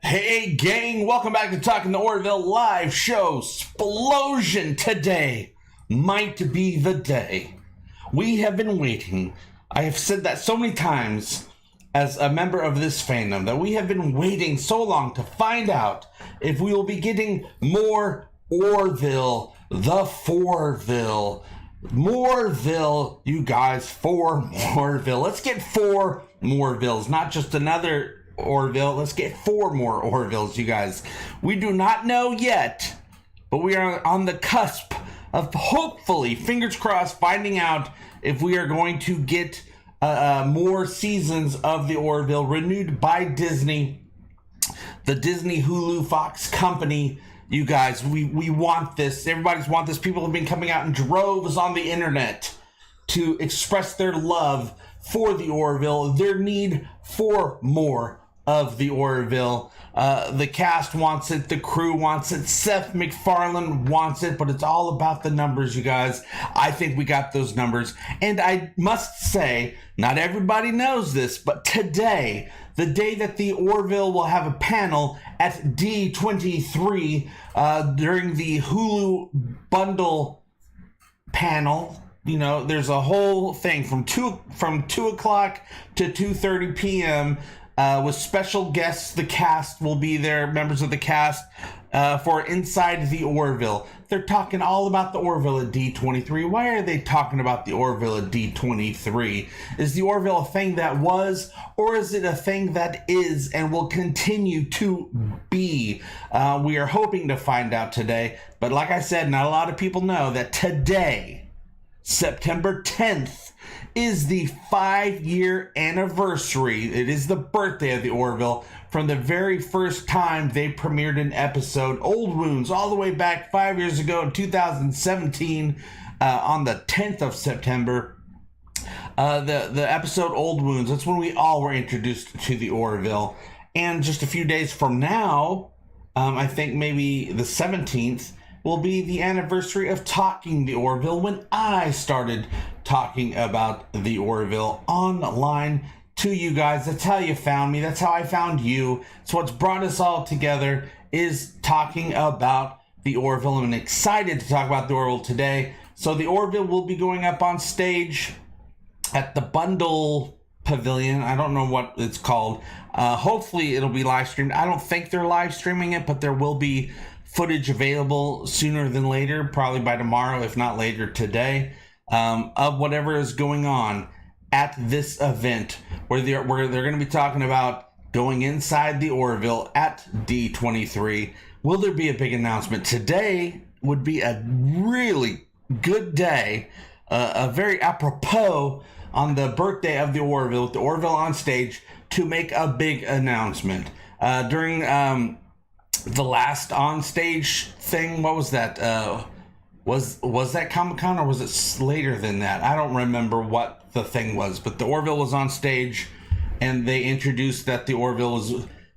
Hey gang, welcome back to Talking the Orville live show. Splosion today might be the day. We have been waiting. I have said that so many times as a member of this fandom that we have been waiting so long to find out if we will be getting more Orville, the Forville. Moreville, you guys, four Moreville. Let's get four Morevilles, not just another Orville. Let's get four more Orvilles, you guys. We do not know yet, but we are on the cusp of hopefully, fingers crossed, finding out if we are going to get more seasons of the Orville renewed by Disney, the Disney Hulu Fox company. You guys, we want this. Everybody's want this. People have been coming out in droves on the internet to express their love for the Orville, their need for more of the Orville. The cast wants it, the crew wants it, Seth MacFarlane wants it, but it's all about the numbers, you guys. I think we got those numbers. And I must say, not everybody knows this, but today, the day that the Orville will have a panel at D23 during the Hulu bundle panel. You know, there's a whole thing from 2 o'clock to 2:30 p.m. With special guests. The cast will be there, members of the cast, for Inside the Orville. They're talking all about the Orville at D23. Why are they talking about the Orville at D23? Is the Orville a thing that was, or is it a thing that is and will continue to be? We are hoping to find out today. But like I said, not a lot of people know that today, September 10th, is the 5-year anniversary. It is the birthday of the Orville from the very first time they premiered an episode, Old Wounds, all the way back 5 years ago in 2017 on the 10th of September. The episode Old Wounds, that's when we all were introduced to the Orville. And just a few days from now, I think maybe the 17th, will be the anniversary of Talking the Orville, when I started talking about the Orville online to you guys. That's how you found me. That's how I found you. So what's brought us all together is talking about the Orville. I'm excited to talk about the Orville today. So the Orville will be going up on stage at the Bundle Pavilion. I don't know what it's called. Hopefully it'll be live streamed. I don't think they're live streaming it, but there will be footage available sooner than later, probably by tomorrow, if not later today, of whatever is going on at this event, where they're going to be talking about going inside the Orville at D23. Will there be a big announcement? Today would be a really good day, a very apropos on the birthday of the Orville, with the Orville on stage, to make a big announcement. During the last on stage thing, what was that? Was that Comic-Con, or was it later than that? I don't remember what the thing was, but the Orville was on stage and they introduced that the Orville was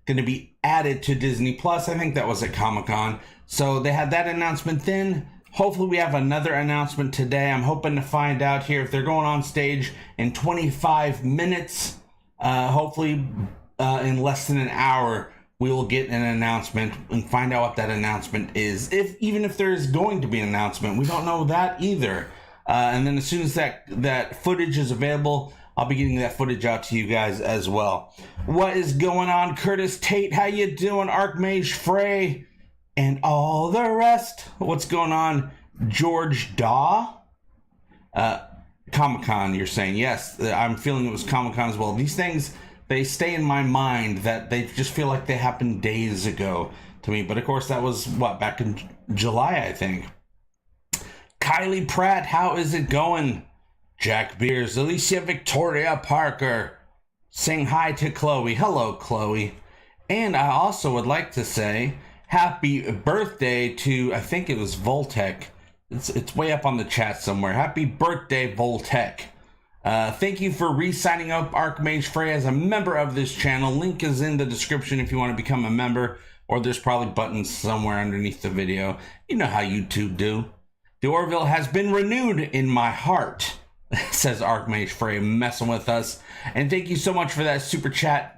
going to be added to Disney Plus. I think that was at Comic-Con. So they had that announcement then. Hopefully we have another announcement today. I'm hoping to find out here if they're going on stage in 25 minutes. Hopefully in less than an hour, we will get an announcement and find out what that announcement is. Even if there is going to be an announcement, we don't know that either. And then as soon as that footage is available, I'll be getting that footage out to you guys as well. What is going on, Curtis Tate? How you doing, Archmage Frey? And all the rest. What's going on, George Daw? Comic-Con, you're saying. Yes, I'm feeling it was Comic-Con as well. These things, they stay in my mind, that they just feel like they happened days ago to me. But of course, that was, back in July, I think. Kylie Pratt, how is it going? Jack Beers, Alicia Victoria Parker, saying hi to Chloe. Hello, Chloe. And I also would like to say happy birthday to, I think it was Voltec. It's way up on the chat somewhere. Happy birthday, Voltec. Thank you for re-signing up, Archmage Frey, as a member of this channel. Link is in the description if you want to become a member, or there's probably buttons somewhere underneath the video. You know how YouTube do. The Orville has been renewed in my heart, says Archmage Frey, messing with us. And thank you so much for that super chat,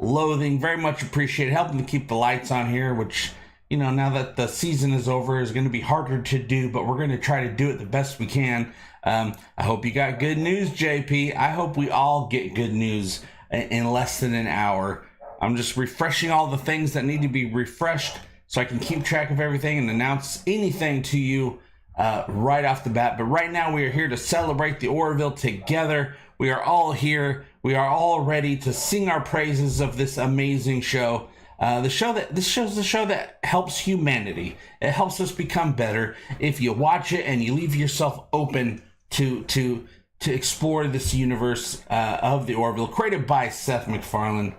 loathing. Very much appreciated. Helping to keep the lights on here, which, you know, now that the season is over, is going to be harder to do, but we're going to try to do it the best we can. I hope you got good news, JP. I hope we all get good news in less than an hour. I'm just refreshing all the things that need to be refreshed so I can keep track of everything and announce anything to you right off the bat. But right now we are here to celebrate the Orville together. We are all here. We are all ready to sing our praises of this amazing show. This show's the show that helps humanity. It helps us become better if you watch it and you leave yourself open to explore this universe of the Orville, created by Seth MacFarlane,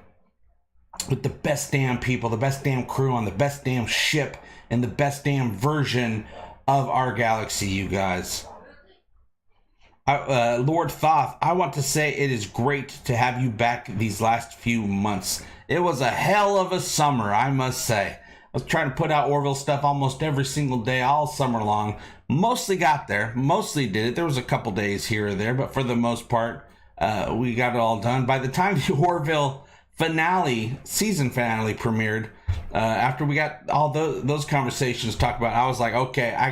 with the best damn people, the best damn crew on the best damn ship, and the best damn version of our galaxy, you guys. Lord Thoth, I want to say it is great to have you back these last few months. It was a hell of a summer, I must say. I was trying to put out Orville stuff almost every single day, all summer long. Mostly got there, mostly did it. There was a couple days here or there, but for the most part, we got it all done. By the time the Orville season finale premiered, after we got all those conversations talked about, I was like, okay, I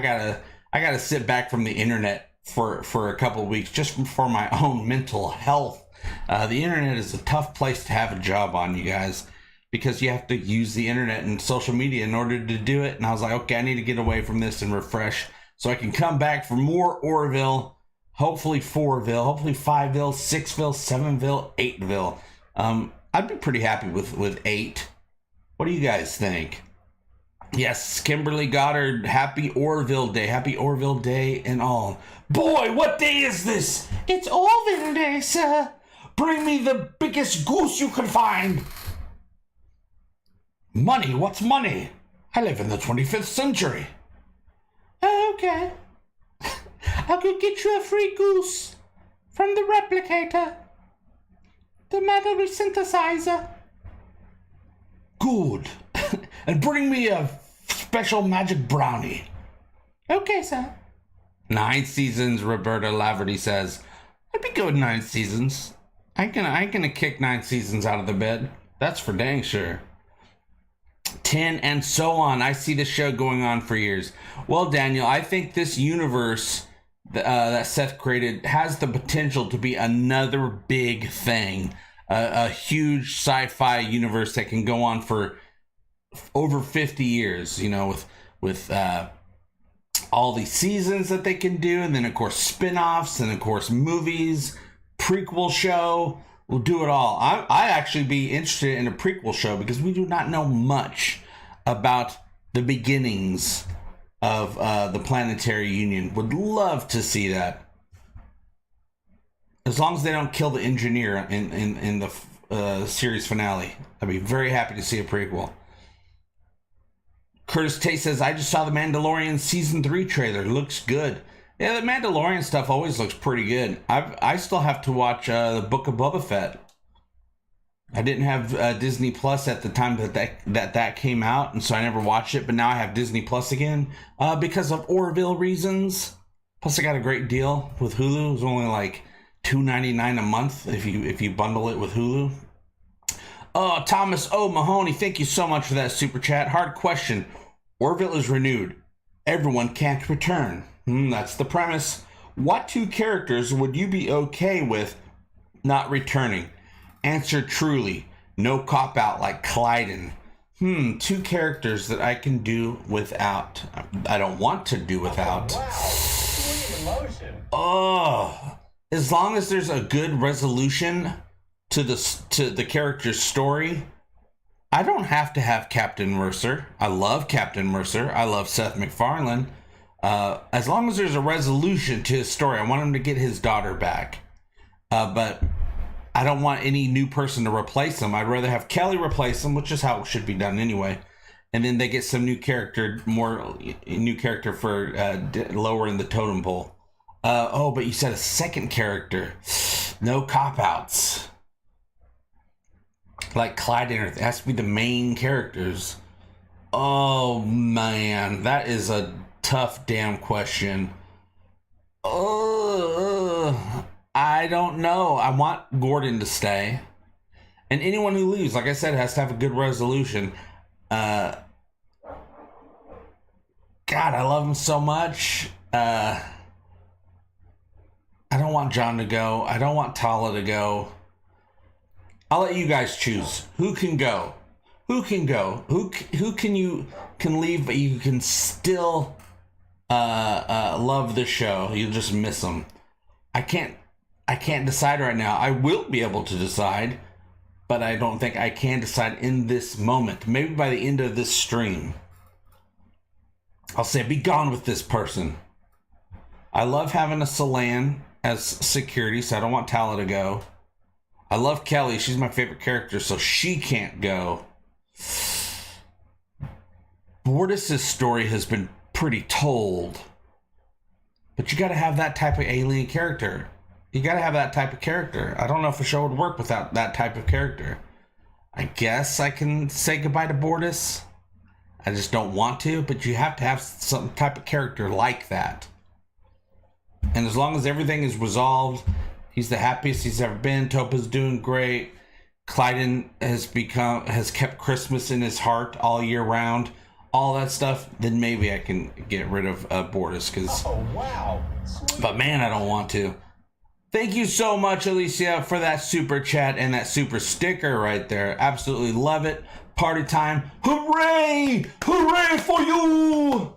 gotta sit back from the internet for a couple of weeks, just for my own mental health. The internet is a tough place to have a job on, you guys, because you have to use the internet and social media in order to do it. And I was like, okay, I need to get away from this and refresh so I can come back for more Orville, hopefully 4ville, hopefully 5ville, 6ville, 7ville, 8ville. I'd be pretty happy with 8. What do you guys think? Yes, Kimberly Goddard, happy Orville Day. Happy Orville Day and all. Boy, what day is this? It's Orville Day, sir. Bring me the biggest goose you can find. Money? What's money? I live in the 25th century. Okay. I'll go get you a free goose from the replicator. The metal synthesizer. Good. And bring me a special magic brownie. Okay, sir. 9 seasons, Roberta Laverty says. I'd be good with 9 seasons. I ain't gonna kick 9 seasons out of the bed. That's for dang sure. 10 and so on. I see the show going on for years. Well, Daniel, I think this universe that Seth created has the potential to be another big thing. A huge sci-fi universe that can go on for over 50 years, you know, with all these seasons that they can do, and then of course spin-offs, and of course movies, prequel show. We'll do it all. I actually be interested in a prequel show because we do not know much about the beginnings of the Planetary Union. Would love to see that. As long as they don't kill the engineer in the series finale, I'd be very happy to see a prequel. Curtis Tate says, I just saw the Mandalorian Season 3 trailer. Looks good. Yeah, the Mandalorian stuff always looks pretty good. I still have to watch the Book of Boba Fett. I didn't have Disney Plus at the time that came out, and so I never watched it, but now I have Disney Plus again because of Orville reasons. Plus, I got a great deal with Hulu. It was only like $2.99 a month if you bundle it with Hulu. Oh, Thomas O. Mahoney, thank you so much for that super chat. Hard question. Orville is renewed. Everyone can't return. That's the premise. What 2 characters would you be okay with not returning? Answer truly. No cop-out like Clyden. 2 characters that I can do without. I don't want to do without. Oh, as long as there's a good resolution to the character's story, I don't have to have Captain Mercer. I love Captain Mercer. I love Seth MacFarlane. As long as there's a resolution to his story, I want him to get his daughter back. But I don't want any new person to replace him. I'd rather have Kelly replace him, which is how it should be done anyway. And then they get some new character for lower in the totem pole. But you said a second character. No cop-outs. Like Clyde and Earth. It has to be the main characters. Oh, man. That is a tough damn question. I don't know. I want Gordon to stay. And anyone who leaves, like I said, has to have a good resolution. God, I love him so much. I don't want John to go. I don't want Tala to go. I'll let you guys choose. Who can go? Who can go? Who can leave, but you can still love the show. You just miss them. I can't decide right now. I will be able to decide, but I don't think I can decide in this moment. Maybe by the end of this stream, I'll say, be gone with this person. I love having a Salan as security, so I don't want Tala to go. I love Kelly. She's my favorite character, so she can't go. Bortus' story has been pretty told, but you got to have that type of alien character. You got to have that type of character. I don't know if a show would work without that type of character. I guess I can say goodbye to Bortus. I just don't want to, but you have to have some type of character like that. And as long as everything is resolved, he's the happiest he's ever been. Topa's doing great. Clyden has kept Christmas in his heart all year round. All that stuff. Then maybe I can get rid of Bortus. Oh, wow. Sweet. But man, I don't want to. Thank you so much, Alicia, for that super chat and that super sticker right there. Absolutely love it. Party time. Hooray! Hooray for you!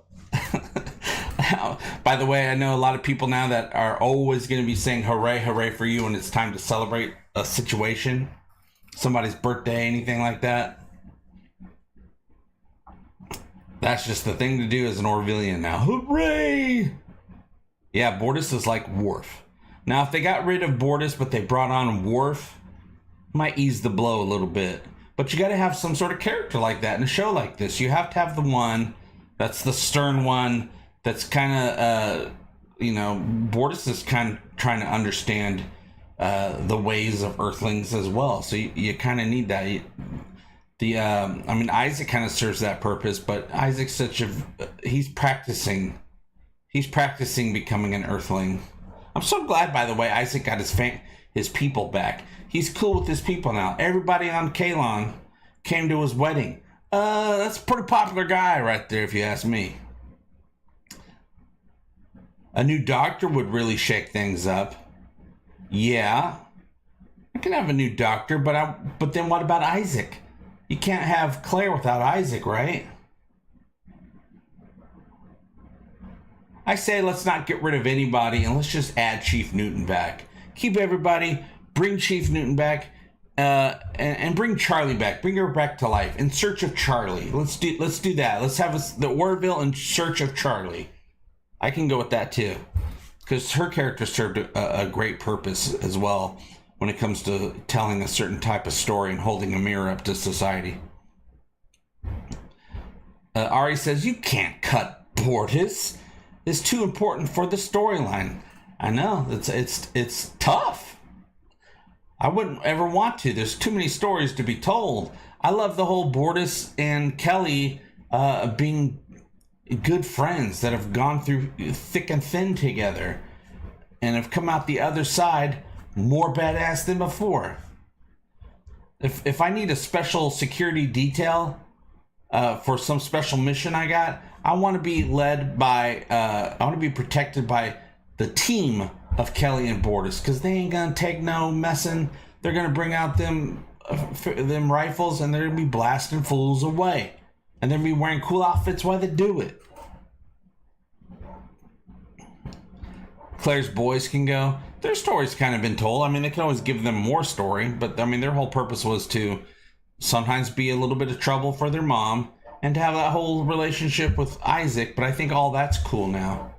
By the way, I know a lot of people now that are always going to be saying hooray, hooray for you when it's time to celebrate a situation, somebody's birthday, anything like that. That's just the thing to do as an Orvillian now. Hooray! Yeah, Bortus is like Worf. Now, if they got rid of Bortus, but they brought on Worf, might ease the blow a little bit. But you got to have some sort of character like that in a show like this. You have to have the one that's the stern one. That's kind of, Bortus is kind of trying to understand the ways of Earthlings as well. So you kind of need that. Isaac kind of serves that purpose, but Isaac's he's practicing becoming an Earthling. I'm so glad, by the way, Isaac got his people back. He's cool with his people now. Everybody on Kalon came to his wedding. That's a pretty popular guy right there, if you ask me. A new doctor would really shake things up. Yeah, I can have a new doctor, but then what about Isaac? You can't have Claire without Isaac, right? I say let's not get rid of anybody and let's just add Chief Newton back. Keep everybody, bring Chief Newton back, and bring Charlie back. Bring her back to life. In Search of Charlie. Let's do that. Let's have the Orville in Search of Charlie. I can go with that too, because her character served a great purpose as well when it comes to telling a certain type of story and holding a mirror up to society. Ari says, you can't cut Bortus. It's too important for the storyline. I know, it's tough. I wouldn't ever want to. There's too many stories to be told. I love the whole Bortus and Kelly being good friends that have gone through thick and thin together and have come out the other side more badass than before. If I need a special security detail for some special mission I want to be led by I want to be protected by the team of Kelly and Bortus, because they ain't gonna take no messing. They're gonna bring out them rifles and they're gonna be blasting fools away. And they're going to be wearing cool outfits while they do it. Claire's boys can go. Their story's kind of been told. I mean, they can always give them more story, but I mean, their whole purpose was to sometimes be a little bit of trouble for their mom and to have that whole relationship with Isaac. But I think all that's cool now.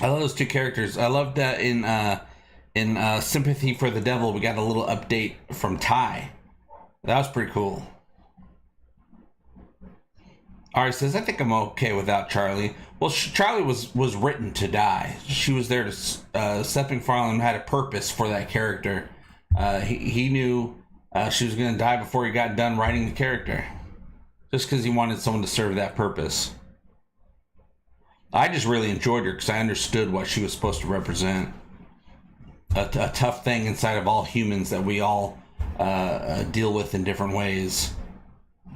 I love those two characters. I love that in Sympathy for the Devil, we got a little update from Ty. That was pretty cool. Ari says, I think I'm okay without Charlie. Well, Charlie was written to die. She was there to... Seth MacFarlane had a purpose for that character. He knew she was going to die before he got done writing the character. Just because he wanted someone to serve that purpose. I just really enjoyed her because I understood what she was supposed to represent. A tough thing inside of all humans that we all deal with in different ways.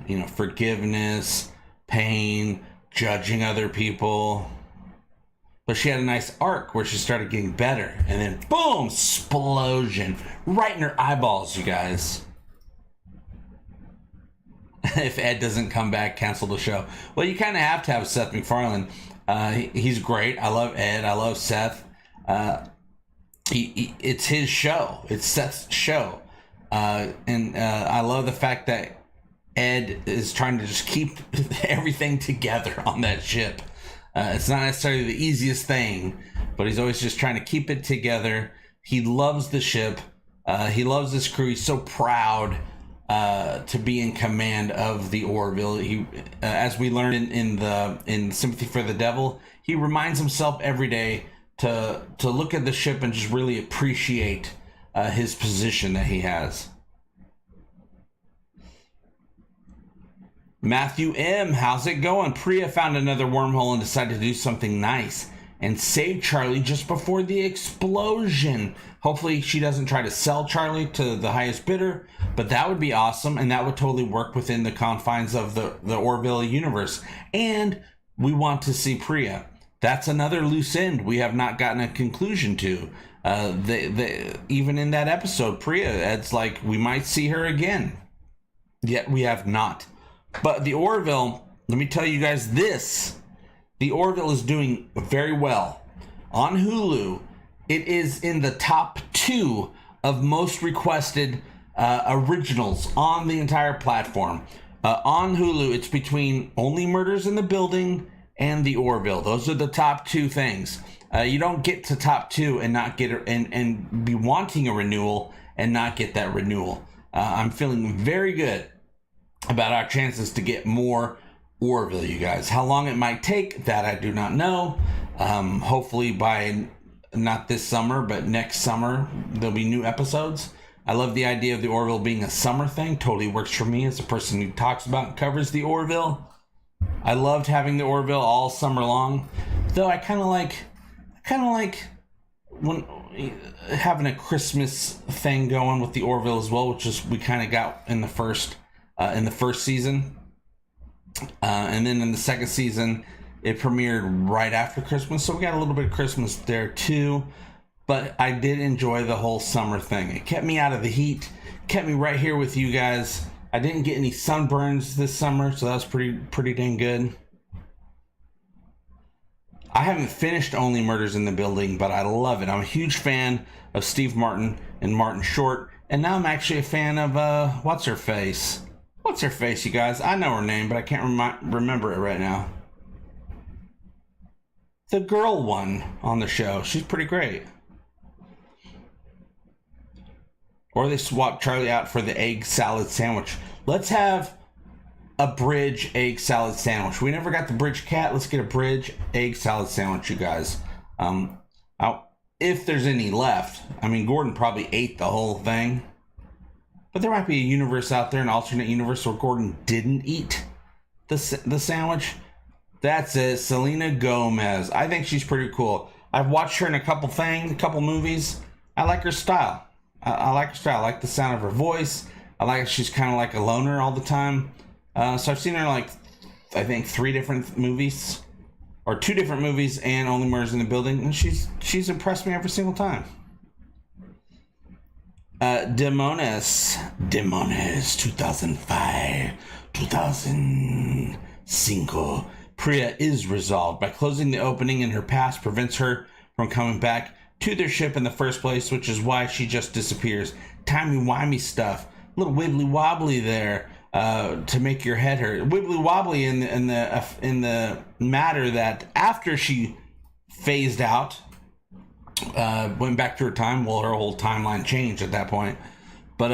You know, forgiveness, pain, judging other people. But she had a nice arc where she started getting better. And then, boom, explosion. Right in her eyeballs, you guys. If Ed doesn't come back, cancel the show. Well, you kind of have to have Seth MacFarlane. He's great. I love Ed. I love Seth. It's his show. It's Seth's show. And I love the fact that Ed is trying to just keep everything together on that ship. It's not necessarily the easiest thing, but he's always just trying to keep it together. He loves the ship. He loves his crew. He's so proud to be in command of the Orville. He, as we learned in Sympathy for the Devil, he reminds himself every day to look at the ship and just really appreciate his position that he has. Matthew M., how's it going? Priya found another wormhole and decided to do something nice and save Charlie just before the explosion. Hopefully she doesn't try to sell Charlie to the highest bidder, but that would be awesome, and that would totally work within the confines of the Orville universe. And we want to see Priya. That's another loose end we have not gotten a conclusion to. Even in that episode, Priya, it's like we might see her again. Yet we have not. But the Orville, let me tell you guys this. The Orville is doing very well. On Hulu, it is in the top 2 of most requested originals on the entire platform. On Hulu, it's between Only Murders in the Building and the Orville. Those are the top 2 things. You don't get to top 2 and not get and be wanting a renewal and not get that renewal. I'm feeling very good about our chances to get more Orville, you guys. How long it might take, that I do not know. Hopefully by not this summer, but next summer, there'll be new episodes. I love the idea of the Orville being a summer thing. Totally works for me as a person who talks about and covers the Orville. I loved having the Orville all summer long. Though I kind of like when having a Christmas thing going with the Orville as well, which is we kind of got in the first season. And then in the second season, it premiered right after Christmas, so we got a little bit of Christmas there too. But I did enjoy the whole summer thing. It kept me out of the heat, kept me right here with you guys. I didn't get any sunburns this summer, so that was pretty dang good. I haven't finished Only Murders in the Building, but I love it. I'm a huge fan of Steve Martin and Martin Short, and now I'm actually a fan of what's her face, you guys? I know her name, but I can't remember it right now. The girl one on the show. She's pretty great. Or they swap Charlie out for the egg salad sandwich. Let's have a bridge egg salad sandwich. We never got the bridge cat. Let's get a bridge egg salad sandwich, you guys. If there's any left. I mean, Gordon probably ate the whole thing. But there might be a universe out there, an alternate universe where Gordon didn't eat the sandwich. That's it. Selena Gomez. I think she's pretty cool. I've watched her in a couple movies. I like her style. I like her style. I like the sound of her voice. I like she's kind of like a loner all the time. So I've seen her in like, I think 3 different movies. Or 2 different movies and Only Murders in the Building. And she's impressed me every single time. Demones 2005, 2005. Priya is resolved by closing the opening in her past prevents her from coming back to their ship in the first place, which is why she just disappears. Timey-wimey stuff, a little wibbly-wobbly there to make your head hurt. Wibbly-wobbly in the matter that after she phased out, went back to her time. Well, her whole timeline changed at that point. But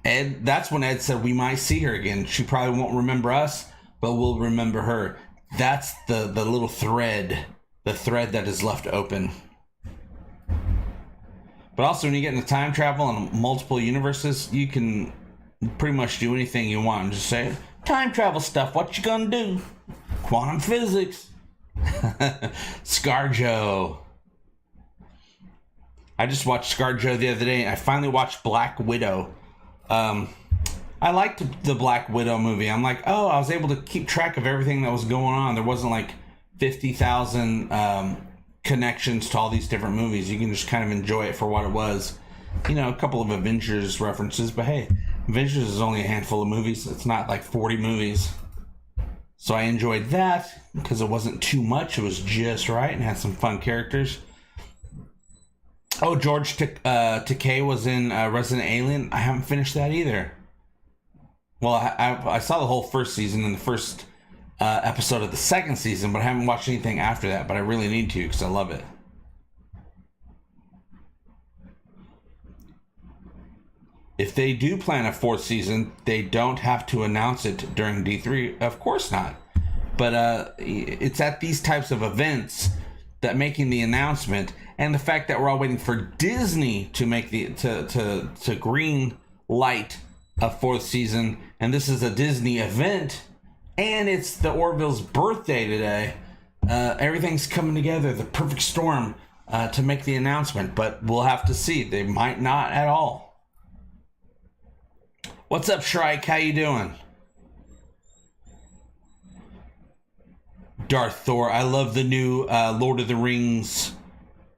Ed, that's when Ed said we might see her again. She probably won't remember us, but we'll remember her. That's the little thread, the thread that is left open. But also, when you get into time travel and multiple universes, you can pretty much do anything you want. Just say, time travel stuff, what you gonna do? Quantum physics. ScarJo. I just watched ScarJo the other day. I finally watched Black Widow. I liked the Black Widow movie. I'm like, oh, I was able to keep track of everything that was going on. There wasn't like 50,000 connections to all these different movies. You can just kind of enjoy it for what it was. You know, a couple of Avengers references, but hey, Avengers is only a handful of movies. It's not like 40 movies. So I enjoyed that because it wasn't too much. It was just right and had some fun characters. Oh, George Takei was in Resident Alien. I haven't finished that either. Well, I saw the whole first season and the first episode of the second season, but I haven't watched anything after that. But I really need to because I love it. If they do plan a fourth season, they don't have to announce it during D3. Of course not. But it's at these types of events that making the announcement, and the fact that we're all waiting for Disney to make to green light a fourth season, and this is a Disney event, and it's the Orville's birthday today. Everything's coming together, the perfect storm to make the announcement. But we'll have to see. They might not at all. What's up, Shrike? How you doing? Darth Thor. I love the new Lord of the Rings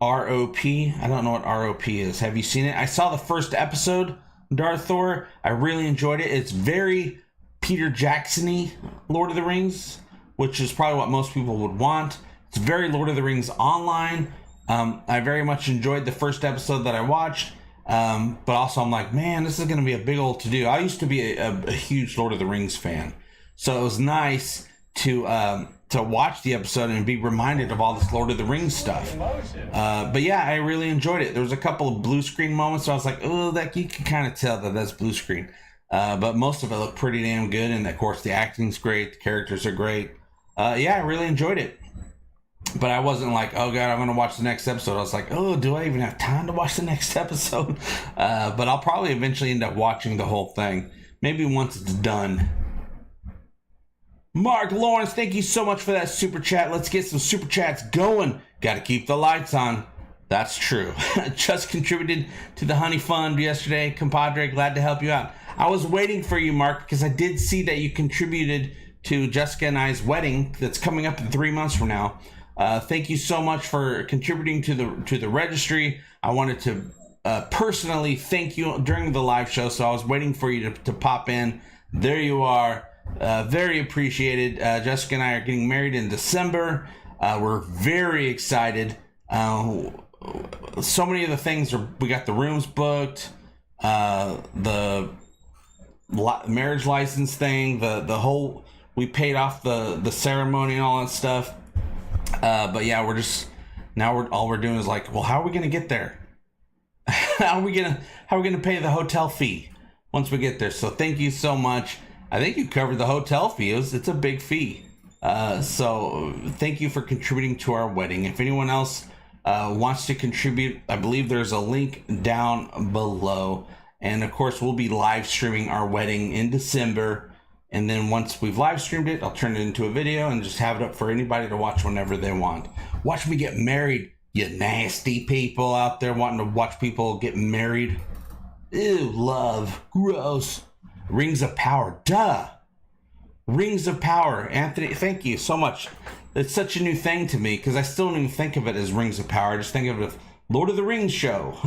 ROP. I don't know what ROP is. Have you seen it? I saw the first episode, Darth Thor. I really enjoyed it. It's very Peter Jackson-y Lord of the Rings, which is probably what most people would want. It's very Lord of the Rings online. I very much enjoyed the first episode that I watched. But also I'm like, man, this is going to be a big old to-do. I used to be a huge Lord of the Rings fan. So it was nice to watch the episode and be reminded of all this Lord of the Rings stuff. But yeah, I really enjoyed it. There was a couple of blue screen moments, so I was like, oh, that you can kind of tell that that's blue screen. But most of it looked pretty damn good. And of course, the acting's great. The characters are great. Yeah, I really enjoyed it. But I wasn't like, oh God, I'm going to watch the next episode. I was like, oh, do I even have time to watch the next episode? But I'll probably eventually end up watching the whole thing. Maybe once it's done. Mark Lawrence, thank you so much for that super chat. Let's get some super chats going. Got to keep the lights on. That's true. Just contributed to the Honey Fund yesterday. Compadre, glad to help you out. I was waiting for you, Mark, because I did see that you contributed to Jessica and I's wedding that's coming up in 3 months from now. Thank you so much for contributing to the registry. I wanted to personally thank you during the live show, so I was waiting for you to pop in. There you are. Very appreciated. Jessica and I are getting married in December. We're very excited. So many of the things we got the rooms booked, the marriage license thing, the whole, we paid off the ceremony and all that stuff. But yeah, all we're doing is like, well, how are we going to get there? How are we going to pay the hotel fee once we get there? So thank you so much. I think you covered the hotel fee. It's a big fee. So thank you for contributing to our wedding. If anyone else wants to contribute, I believe there's a link down below. And of course, we'll be live streaming our wedding in December. And then once we've live streamed it, I'll turn it into a video and just have it up for anybody to watch whenever they want. Watch me get married, you nasty people out there wanting to watch people get married. Ew, love, gross. Rings of Power, duh. Rings of Power, Anthony, thank you so much. It's such a new thing to me because I still don't even think of it as Rings of Power. I just think of it as Lord of the Rings show.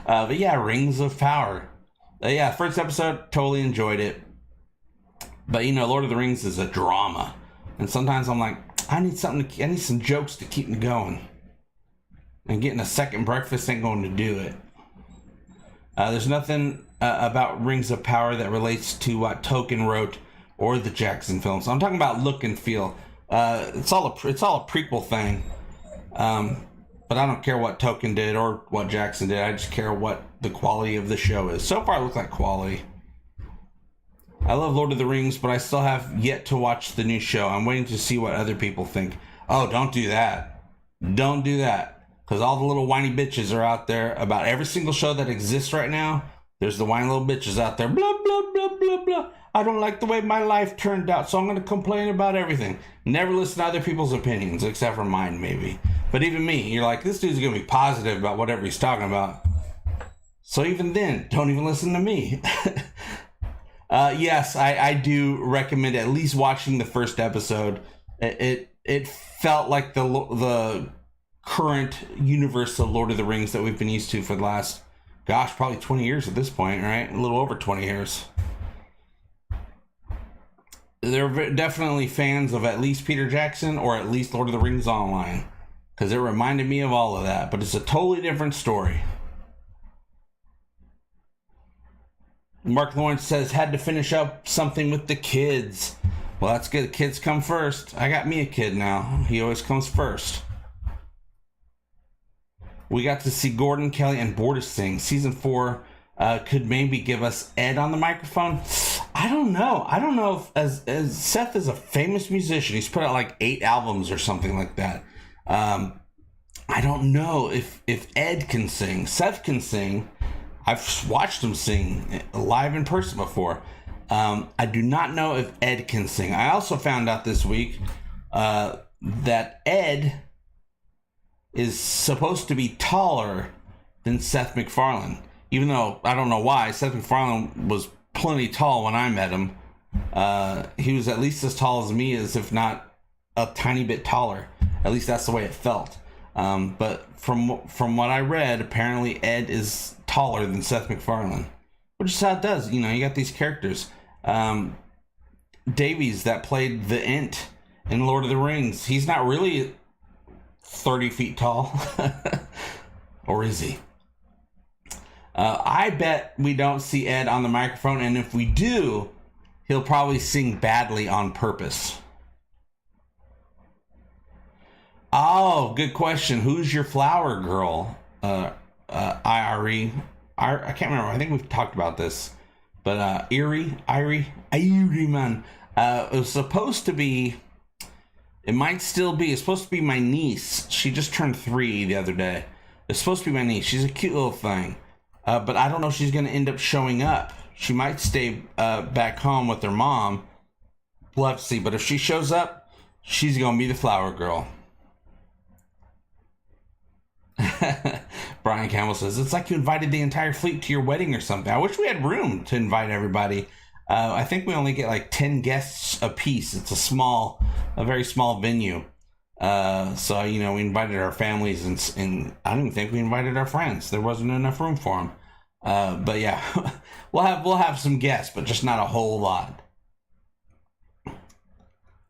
But yeah, Rings of Power. Yeah, first episode, totally enjoyed it. But you know, Lord of the Rings is a drama, and sometimes I'm like, I need some jokes to keep me going. And getting a second breakfast ain't going to do it. There's nothing about Rings of Power that relates to what Tolkien wrote or the Jackson films. I'm talking about look and feel. It's all a prequel thing. But I don't care what Tolkien did or what Jackson did. I just care what the quality of the show is. So far, it looks like quality. I love Lord of the Rings, but I still have yet to watch the new show. I'm waiting to see what other people think. Oh, don't do that. Don't do that. Because all the little whiny bitches are out there about every single show that exists right now. There's the whiny little bitches out there. Blah, blah, blah, blah, blah. I don't like the way my life turned out, so I'm going to complain about everything. Never listen to other people's opinions, except for mine, maybe. But even me, you're like, this dude's going to be positive about whatever he's talking about. So even then, don't even listen to me. Yes, I do recommend at least watching the first episode. It felt like the current universe of Lord of the Rings that we've been used to for the last, gosh, probably 20 years at this point, right? A little over 20 years. They're definitely fans of at least Peter Jackson or at least Lord of the Rings Online, because it reminded me of all of that, but it's a totally different story. Mark Lawrence says, had to finish up something with the kids. Well, that's good. Kids come first. I got me a kid now. He always comes first. We got to see Gordon, Kelly, and Bortis sing. Season 4 could maybe give us Ed on the microphone. I don't know. I don't know if, as Seth is a famous musician. He's put out like 8 albums or something like that. I don't know if Ed can sing. Seth can sing. I've watched him sing live in person before. I do not know if Ed can sing. I also found out this week that Ed is supposed to be taller than Seth MacFarlane. Even though I don't know why. Seth MacFarlane was plenty tall when I met him. He was at least as tall as me, as if not a tiny bit taller. At least that's the way it felt. But from what I read, apparently Ed is taller than Seth MacFarlane, which is how it does. You know, you got these characters. Davies, that played the Ent in Lord of the Rings, he's not really 30 feet tall. Or is he? I bet we don't see Ed on the microphone, and if we do, he'll probably sing badly on purpose. Oh, good question. Who's your flower girl? IRE. I can't remember. I think we've talked about this. But Irie, man. It was supposed to be, it might still be, it's supposed to be my niece. She just turned 3 the other day. It's supposed to be my niece. She's a cute little thing. But I don't know if she's going to end up showing up. She might stay back home with her mom. We'll have to see. But if she shows up, she's going to be the flower girl. Brian Campbell says, it's like you invited the entire fleet to your wedding or something. I wish we had room to invite everybody. I think we only get like 10 guests a piece. It's a very small venue. So, you know, we invited our families and I don't even think we invited our friends. There wasn't enough room for them. But yeah, we'll have some guests, but just not a whole lot.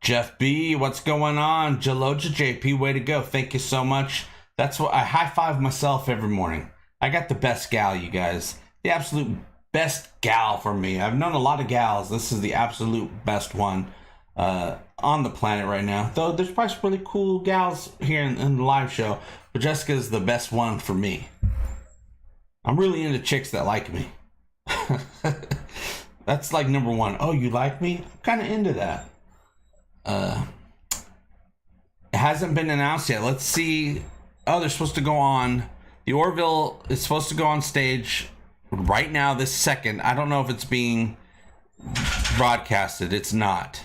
Jeff B, what's going on? Jaloja JP, way to go. Thank you so much. That's what I high five myself every morning. I got the best gal, you guys. The absolute best gal for me. I've known a lot of gals. This is the absolute best one on the planet right now. Though there's probably some really cool gals here in the live show, but Jessica's the best one for me. I'm really into chicks that like me. That's like number one. Oh, you like me? I'm kind of into that. It hasn't been announced yet. Let's see. Oh, they're supposed to go on. The Orville is supposed to go on stage right now, this second. I don't know if it's being broadcasted. It's not.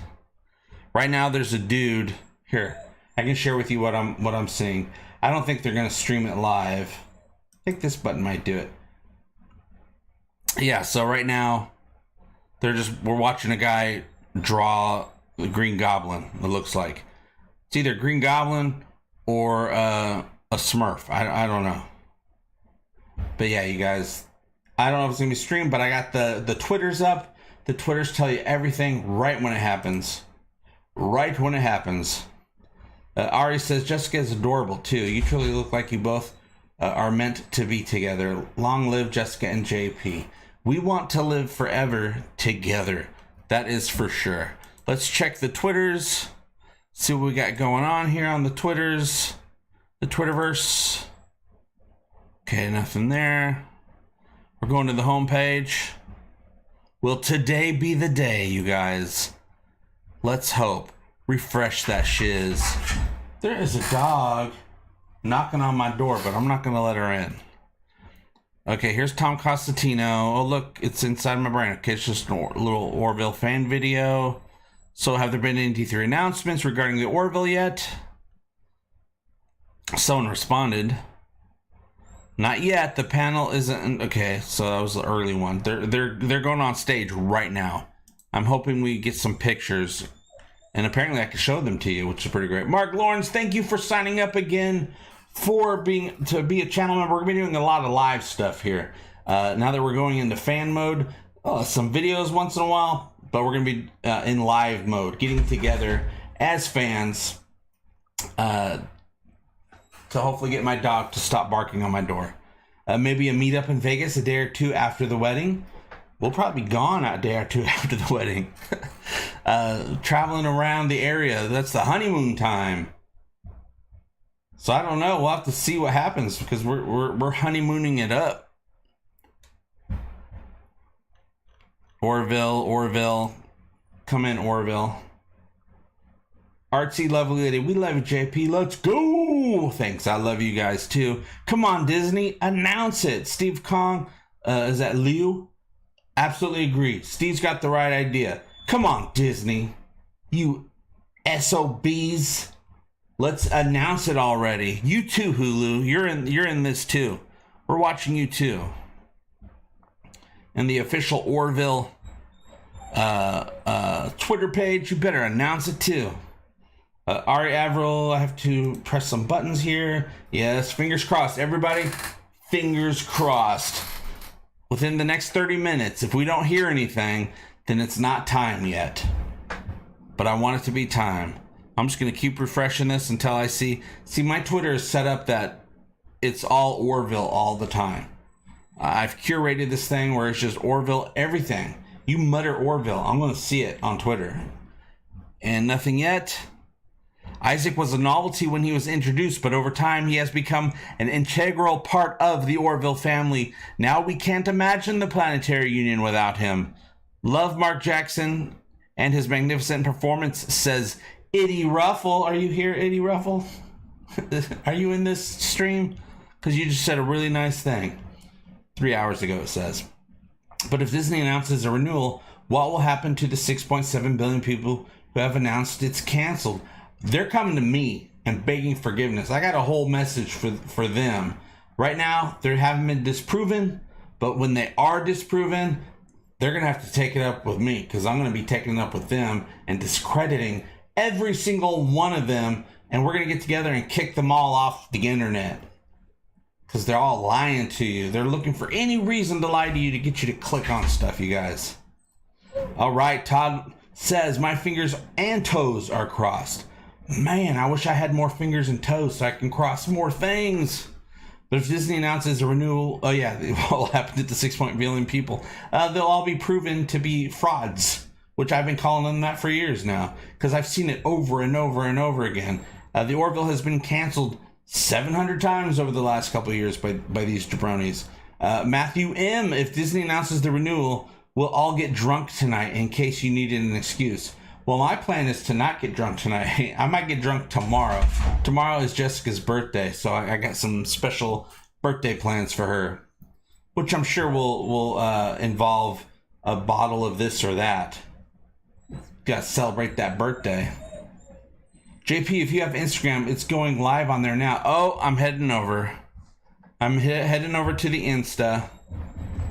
Right now, there's a dude here. I can share with you what I'm seeing. I don't think they're gonna stream it live. I think this button might do it. Yeah. So right now, we're watching a guy draw the Green Goblin. It looks like it's either Green Goblin or a Smurf. I don't know. But yeah, you guys, I don't know if it's gonna be streamed, but I got the Twitters up. The Twitters tell you everything right when it happens. Right when it happens. Ari says, Jessica is adorable too. You truly look like you both are meant to be together. Long live Jessica and JP. We want to live forever together. That is for sure. Let's check the Twitters. See what we got going on here on the Twitters. The Twitterverse. Okay, nothing there. We're going to the homepage. Will today be the day, you guys? Let's hope. Refresh that shiz. There is a dog knocking on my door, but I'm not going to let her in. Okay, here's Tom Costantino. Oh, look, it's inside my brain. Okay, it's just a little Orville fan video. So have there been any D23 announcements regarding the Orville yet? Someone responded. Not yet. The panel isn't okay. So that was the early one. They're going on stage right now. I'm hoping we get some pictures, and apparently I can show them to you, which is pretty great. Mark Lawrence, thank you for signing up again for being a channel member. We're gonna be doing a lot of live stuff here now that we're going into fan mode. Some videos once in a while, but we're gonna be in live mode, getting together as fans to hopefully get my dog to stop barking on my door. Maybe a meetup in Vegas a day or two after the wedding. We'll probably be gone a day or two after the wedding. Traveling around the area. That's the honeymoon time. So I don't know. We'll have to see what happens because we're honeymooning it up. Orville. Come in, Orville. Artsy, lovely lady. We love you, JP. Let's go. Thanks. I love you guys too. Come on, Disney. Announce it. Steve Kong. Is that Liu? Absolutely agree. Steve's got the right idea. Come on, Disney. You SOBs. Let's announce it already. You too, Hulu. You're in this too. We're watching you too. And the official Orville Twitter page, you better announce it too. Ari Avril, I have to press some buttons here. Yes, fingers crossed. Everybody, fingers crossed. Within the next 30 minutes, if we don't hear anything, then it's not time yet. But I want it to be time. I'm just going to keep refreshing this until I see my Twitter is set up that it's all Orville all the time. I've curated this thing where it's just Orville everything. You mutter Orville, I'm going to see it on Twitter. And nothing yet. Isaac was a novelty when he was introduced, but over time he has become an integral part of the Orville family. Now we can't imagine the Planetary Union without him. Love Mark Jackson and his magnificent performance, says Itty Ruffle. Are you here, Itty Ruffle? Are you in this stream? Because you just said a really nice thing. 3 hours ago, it says. But if Disney announces a renewal, what will happen to the 6.7 billion people who have announced it's canceled? They're coming to me and begging forgiveness. I got a whole message for them. Right now, they haven't been disproven, but when they are disproven, they're going to have to take it up with me because I'm going to be taking it up with them and discrediting every single one of them, and we're going to get together and kick them all off the internet because they're all lying to you. They're looking for any reason to lie to you to get you to click on stuff, you guys. All right, Todd says, my fingers and toes are crossed. Man, I wish I had more fingers and toes so I can cross more things. But if Disney announces a renewal, oh yeah, what will happen to the 6.1 billion people? They'll all be proven to be frauds, which I've been calling them that for years now, because I've seen it over and over and over again. The Orville has been canceled 700 times over the last couple of years by these jabronis. Matthew M., if Disney announces the renewal, we'll all get drunk tonight in case you needed an excuse. Well, my plan is to not get drunk tonight. I might get drunk tomorrow. Tomorrow is Jessica's birthday, so I got some special birthday plans for her, which I'm sure will involve a bottle of this or that. Got to celebrate that birthday. JP, if you have Instagram, it's going live on there now. Oh, I'm heading over. I'm heading over to the Insta.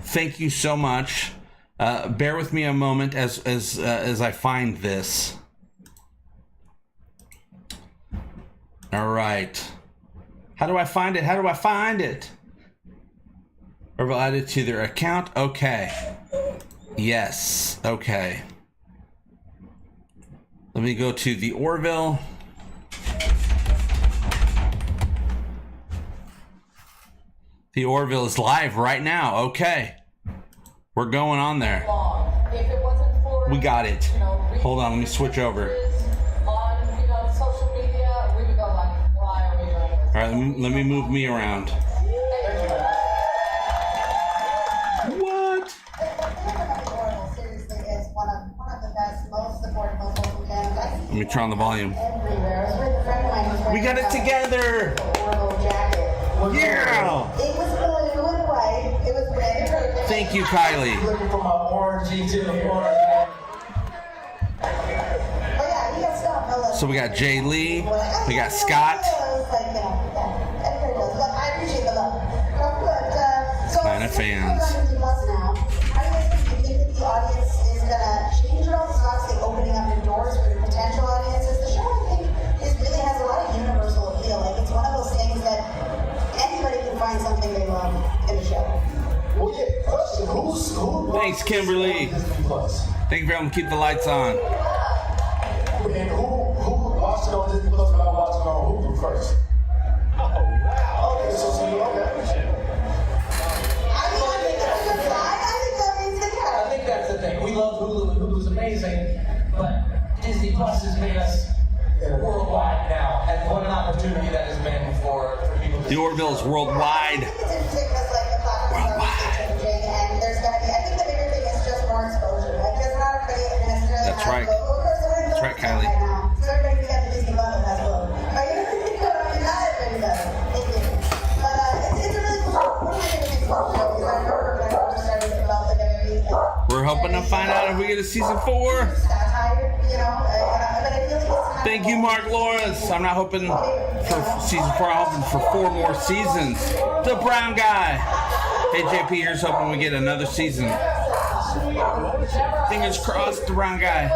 Thank you so much. Bear with me a moment as I find this. All right. How do I find it? How do I find it? Orville added to their account. Okay. Yes. Okay. Let me go to the Orville. The Orville is live right now. Okay. We're going on there. We got it. Hold on, let me switch over. All right, let me move me around. What? Let me turn on the volume. We got it together. Yeah. It was blue and white. It was red. Thank you, Kylie. Looking for my orangey to the orange. So we got Jay Lee, we got Scott. Planet fans. Now, how do you guys think the audience is gonna change it all? It's obviously opening up new doors for the potential audiences. The show, I think, really has a lot of universal appeal. Like, it's one of those things that anybody can find something they love in the show. Well, yeah, question. Who Thanks, Kimberly. Thank you for helping keep the lights on. And who watched it on Disney Plus without watching it on Hulu first? Oh, wow. Okay, so you know that. I think that's the thing. We love Hulu, and Hulu's amazing, but Disney Plus has made us worldwide now, and what an opportunity that has been for people to... The Orville is worldwide. That's right. That's right, Kylie. So everybody got the Disney bundle as well. Not everybody does. Thank you. But it's a really cool show. One of my favorite things about the show is I remember when I first started to develop like a very... We're hoping to find out if we get a season 4. Satire, you know, but I feel like it's... Thank you, Mark Lawrence. I'm not hoping for season 4. I'm hoping for 4 more seasons. The brown guy. Hey, JP, here's hoping we get another season. Fingers crossed, the brown guy.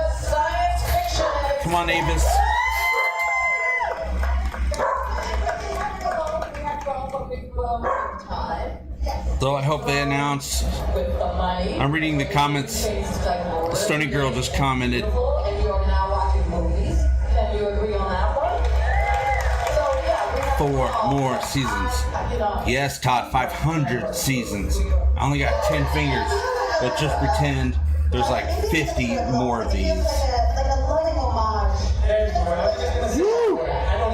Come on, Avis. So I hope they announce. I'm reading the comments. Stony Girl just commented. And you are now watching movies. Can you agree on that one? So, yeah, 4 more seasons. Yes, Todd, 500 seasons. I only got 10 fingers, but just pretend there's like 50 more of these. Like a loving homage. Woo!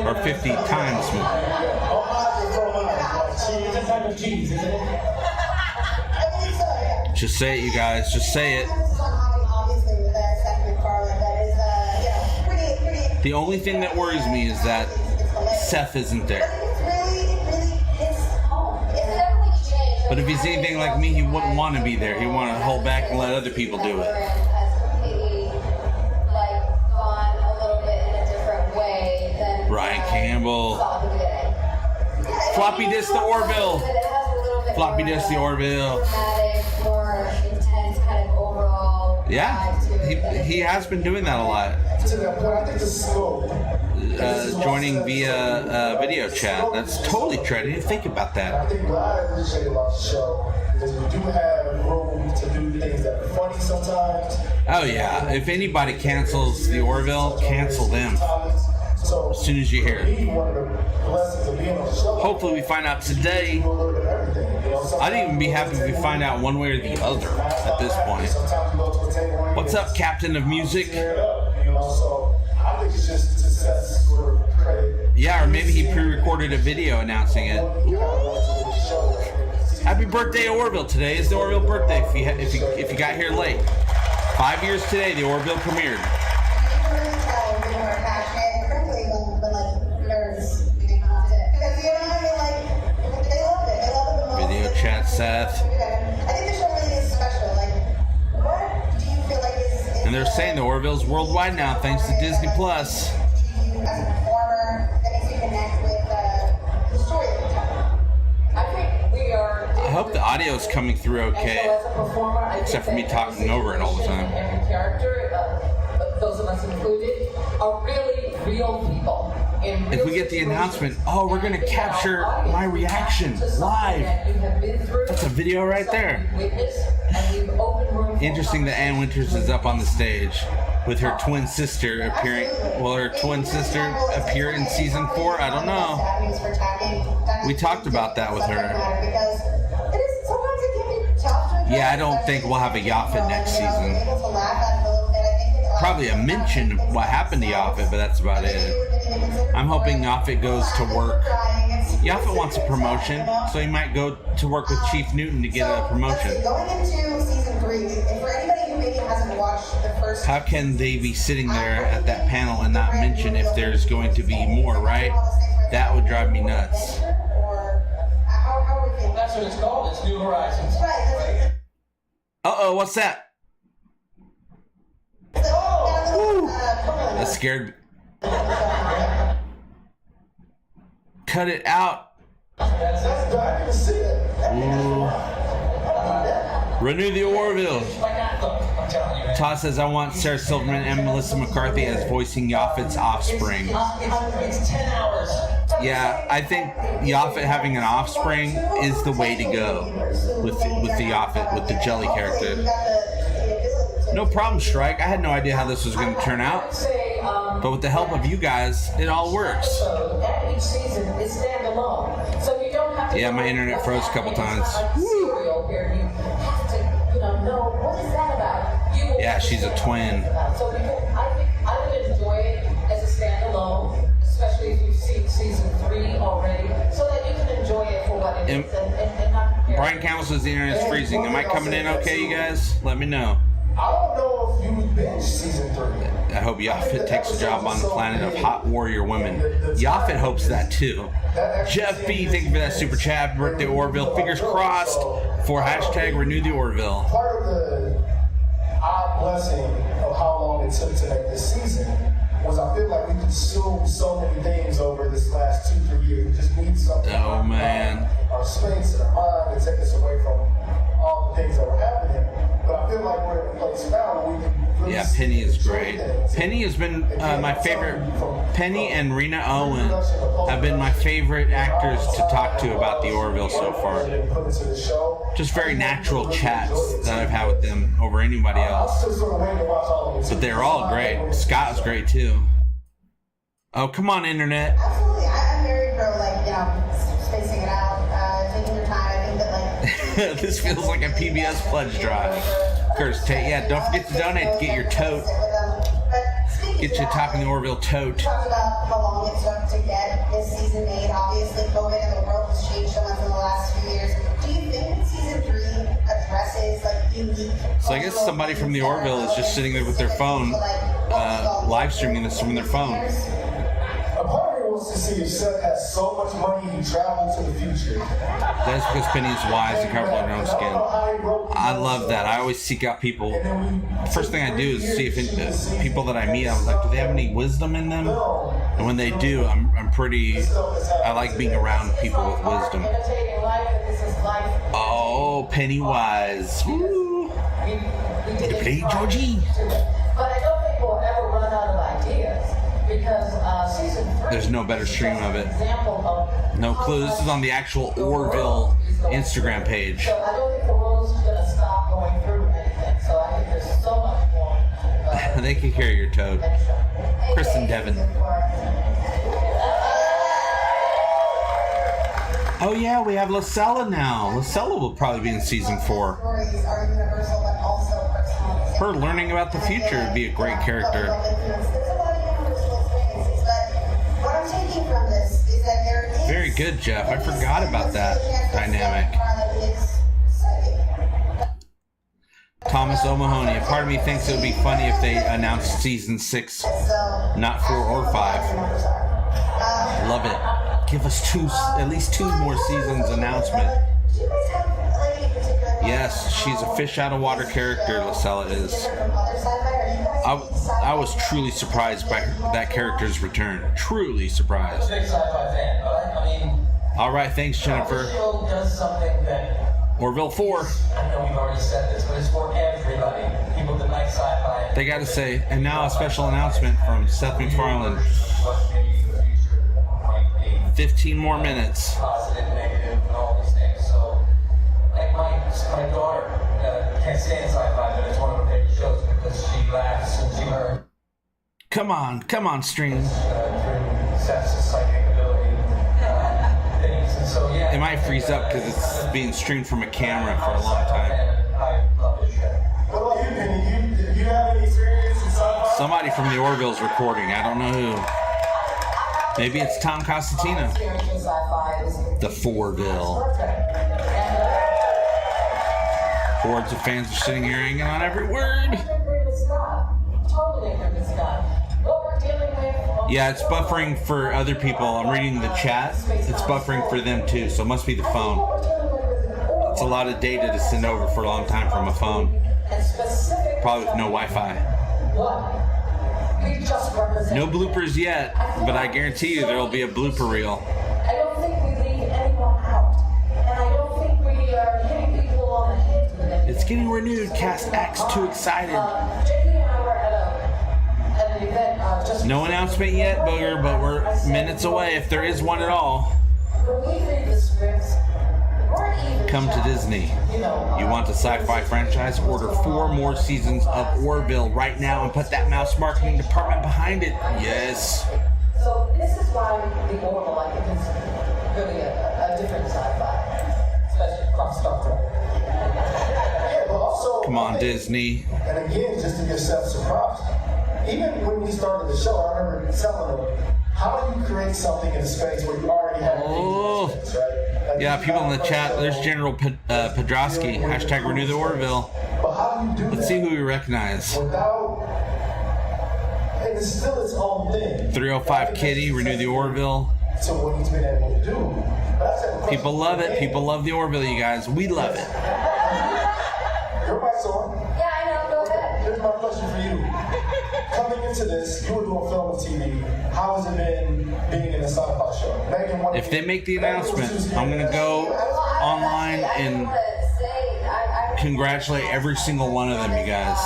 Or 50 times more. It's a type of cheese, isn't it? I believe so, yeah. Just say it, you guys. Just say it. Obviously, with Seth MacFarlane, that is, pretty. The only thing that worries me is that Seth isn't there. It really hits home. It's definitely changed. But if he's anything like me, he wouldn't want to be there. He'd want to hold back and let other people do it. Has completely, like, gone a little bit in a different way than Ryan Campbell. saw at the beginning. Floppy disk to Orville. But it has a little bit Floppy more disk of to a Orville. dramatic, more intense kind of overall Yeah, vibe to it. he has been doing that a lot. To that point, I think the scope. Joining via video chat. That's totally true. I didn't think about I that. think what I appreciate about the show is we do have room to do things that are funny sometimes. Oh yeah, if anybody cancels the Orville, cancel them. So, As soon as you hear it. me, one of the blessings of being on the show, Hopefully we find out today. do a little bit of everything. You know, I'd even be happy if we find out one way or the other at this point. Sometimes you go to a table and What's up, Captain of Music? tear it up, you know, so I think it's just to set sort of credit. Yeah, or maybe he pre-recorded a video announcing it. Happy birthday, Orville! Today is the Orville birthday. If you got here late, 5 years today, the Orville premiered. You can really tell when people are passionate, and frankly, when like nerds make content. Because you know what I mean, like they love it. They love it the most. Video chat, Seth. I think the show really is special. Like, what do you feel like is And they're saying the Orville's worldwide now, thanks to Disney Plus. as a performer that makes you connect with the story that you're telling? I think we are... I hope the audio's coming through okay. And so as a performer, I think Except for me that talking over it all the time. Every character, those of us included, are really real people. If we get the announcement, oh, we're gonna capture my reaction live. That's a video right there. Interesting that Ann Winters is up on the stage with her twin sister appearing. Will her twin sister appear in season 4? I don't know. We talked about that with her. Yeah, I don't think we'll have a Yaphet next season. Probably a mention of what happened to Yaphet, but that's about it. I'm hoping Yaphet goes to work. Yaphet wants a promotion, so he might go to work with Chief Newton to get a promotion. Going into season 3, for anybody who maybe hasn't watched the first... How can they be sitting there at that panel and not mention if there's going to be more, right? That would drive me nuts. Or how would they... That's what it's called. It's New Horizons. Right. Uh-oh, what's that? That scared me. Cut it out. That's good. I didn't see it. Renew the Orville. I'm telling you, man. Todd says, I want Sarah Silverman and Melissa McCarthy as voicing Yaphet's offspring. It's 10 hours. Yeah, I think Yaphet having an offspring is the way to go with the Yaphet, with the Jelly character. No problem, Strike. I had no idea how this was going to turn out. But with the help of you guys, it all works. Each season is standalone. So you don't have to. Yeah, my internet froze a couple times. Serial where you have to, know what is that about? Yeah, she's a twin. So I would enjoy it as a standalone, especially if you've seen season 3 already, so that you can enjoy it for what it is and not compare. Brian Campbell says the internet's freezing. Am I coming in okay, you guys? Let me know. I don't know if you binged season 3. I hope Yaphet takes a job on the planet of hot warrior women. Yaphet hopes that too. Jeff B, thank you for that super chat. Happy birthday, Orville. Fingers crossed for hashtag renew the Orville. Part of the odd blessing of how long it took to make this season was I feel like we consumed so many things over this last 2-3 years. We just need something. Oh, man. Our space and our mind to take us away from all the things that were happening. But I feel like we're in a place now where we can really Yeah, Penny is great. Penny has been my favorite. Penny and Rena Owen have been my favorite actors to talk to about the Orville so far. Just very natural chats that I've had with them over anybody else. But they're all great. Scott was great too. Oh, come on, internet. Absolutely. I'm very pro, spacing it out, taking your time. I think that, This feels like a PBS pledge drive. Curtis Tate, yeah, don't forget to donate to get your tote. Get you Talking the Orville tote. We talked about how long it took to get this season made. Obviously, COVID and the world has changed so much in the last few years. Do you think season 3 addresses unique? So I guess somebody from the Orville is just sitting there with their phone, live streaming this from their phone. A part of me wants to see if Seth has so much money he traveled to the future. That's because Penny is wise and comfortable in her own skin. I love that. I always seek out people. The first thing I do is see if people that I meet, I'm like, do they have any wisdom in them? And when they do, I like being around people with wisdom. Oh, Pennywise. Woo. Hey, Georgie. But I don't think we'll ever run out of ideas because season 3. There's no better stream of it. Example of No clue. This is on the actual Orville Instagram page. So I don't think the world's going to stop going through anything. So I think there's so much more. They can carry your toad. Kristen Devon. Oh yeah, we have Lacella now. Lacella will probably be in season 4. Stories are universal, but also personal. Her learning about the future would be a great character. There's a lot of universal experiences, but what I'm taking from this is that there is... Very good, Jeff. I forgot about that dynamic. Thomas O'Mahony. A part of me thinks it would be funny if they announced season 6, not 4 or 5. Love it. Give us at least 2 more seasons announcement. Yes, she's a fish out of water character, Lacella is. I was truly surprised by that character's return. Truly surprised. I'm a big sci-fi fan, but I mean... Alright, thanks, Jennifer. This show does something that... Orville 4. I know we've already said this, but it's for everybody. People that like sci-fi. They gotta say, and now a special announcement from Seth MacFarlane. What maybe the future might be. 15 more minutes. Positive, negative, and all these things. So, like my daughter can't stand sci-fi, but it's one of her favorite shows because she laughs and she learns. Come on, stream. Through Seth's psychic ability things. And so, yeah. It might freeze up because it's being streamed from a camera for a long time. I love this show. What about you, Penny? Do you have any experience in sci-fi? Somebody from the Orville's recording. I don't know who. Maybe it's Tom Costantino. The Forville. Hordes of fans are sitting here hanging on every word. Yeah, it's buffering for other people. I'm reading the chat. It's buffering for them too, so it must be the phone. It's a lot of data to send over for a long time from a phone. Probably with no Wi-Fi. No bloopers yet, but I guarantee you there will be a blooper reel. I don't think we leave anyone out. It's getting renewed. Cast X too excited. JP and I were at an event just. No announcement yet, Booger, but we're minutes away if there is one at all. When we read the scripts, we're even Come to shocked. Disney. You You want the sci-fi franchise? Order 4 more seasons of Orville right now and put that mouse marketing department behind it. Yes. So this is why the Orville, I think, is really a different sci-fi, especially across Star Trek. Yeah, but also, Come on, I think- Disney. And again, just to give Seth some props, even when we started the show, I remember telling him, how do you create something in a space where you already have Oh. things in space, right? Like, Yeah, it's people in not the a chat. show, There's General Pedrosky. Hashtag renew the Orville. But how do you do Let's that see who we recognize. without, and it's still its own thing. 305 Kitty, renew the Orville. To what he's been able to do. But I said, People love it. People love the Orville, you guys. We love it. Your mic's on. Yeah, I know. Go ahead. Here's my question for you. Coming into this, you were doing film and TV. How has it been being in a sci-fi show? Megan, what If they make the announcement, I'm going to go online and congratulate every single one of them, you guys.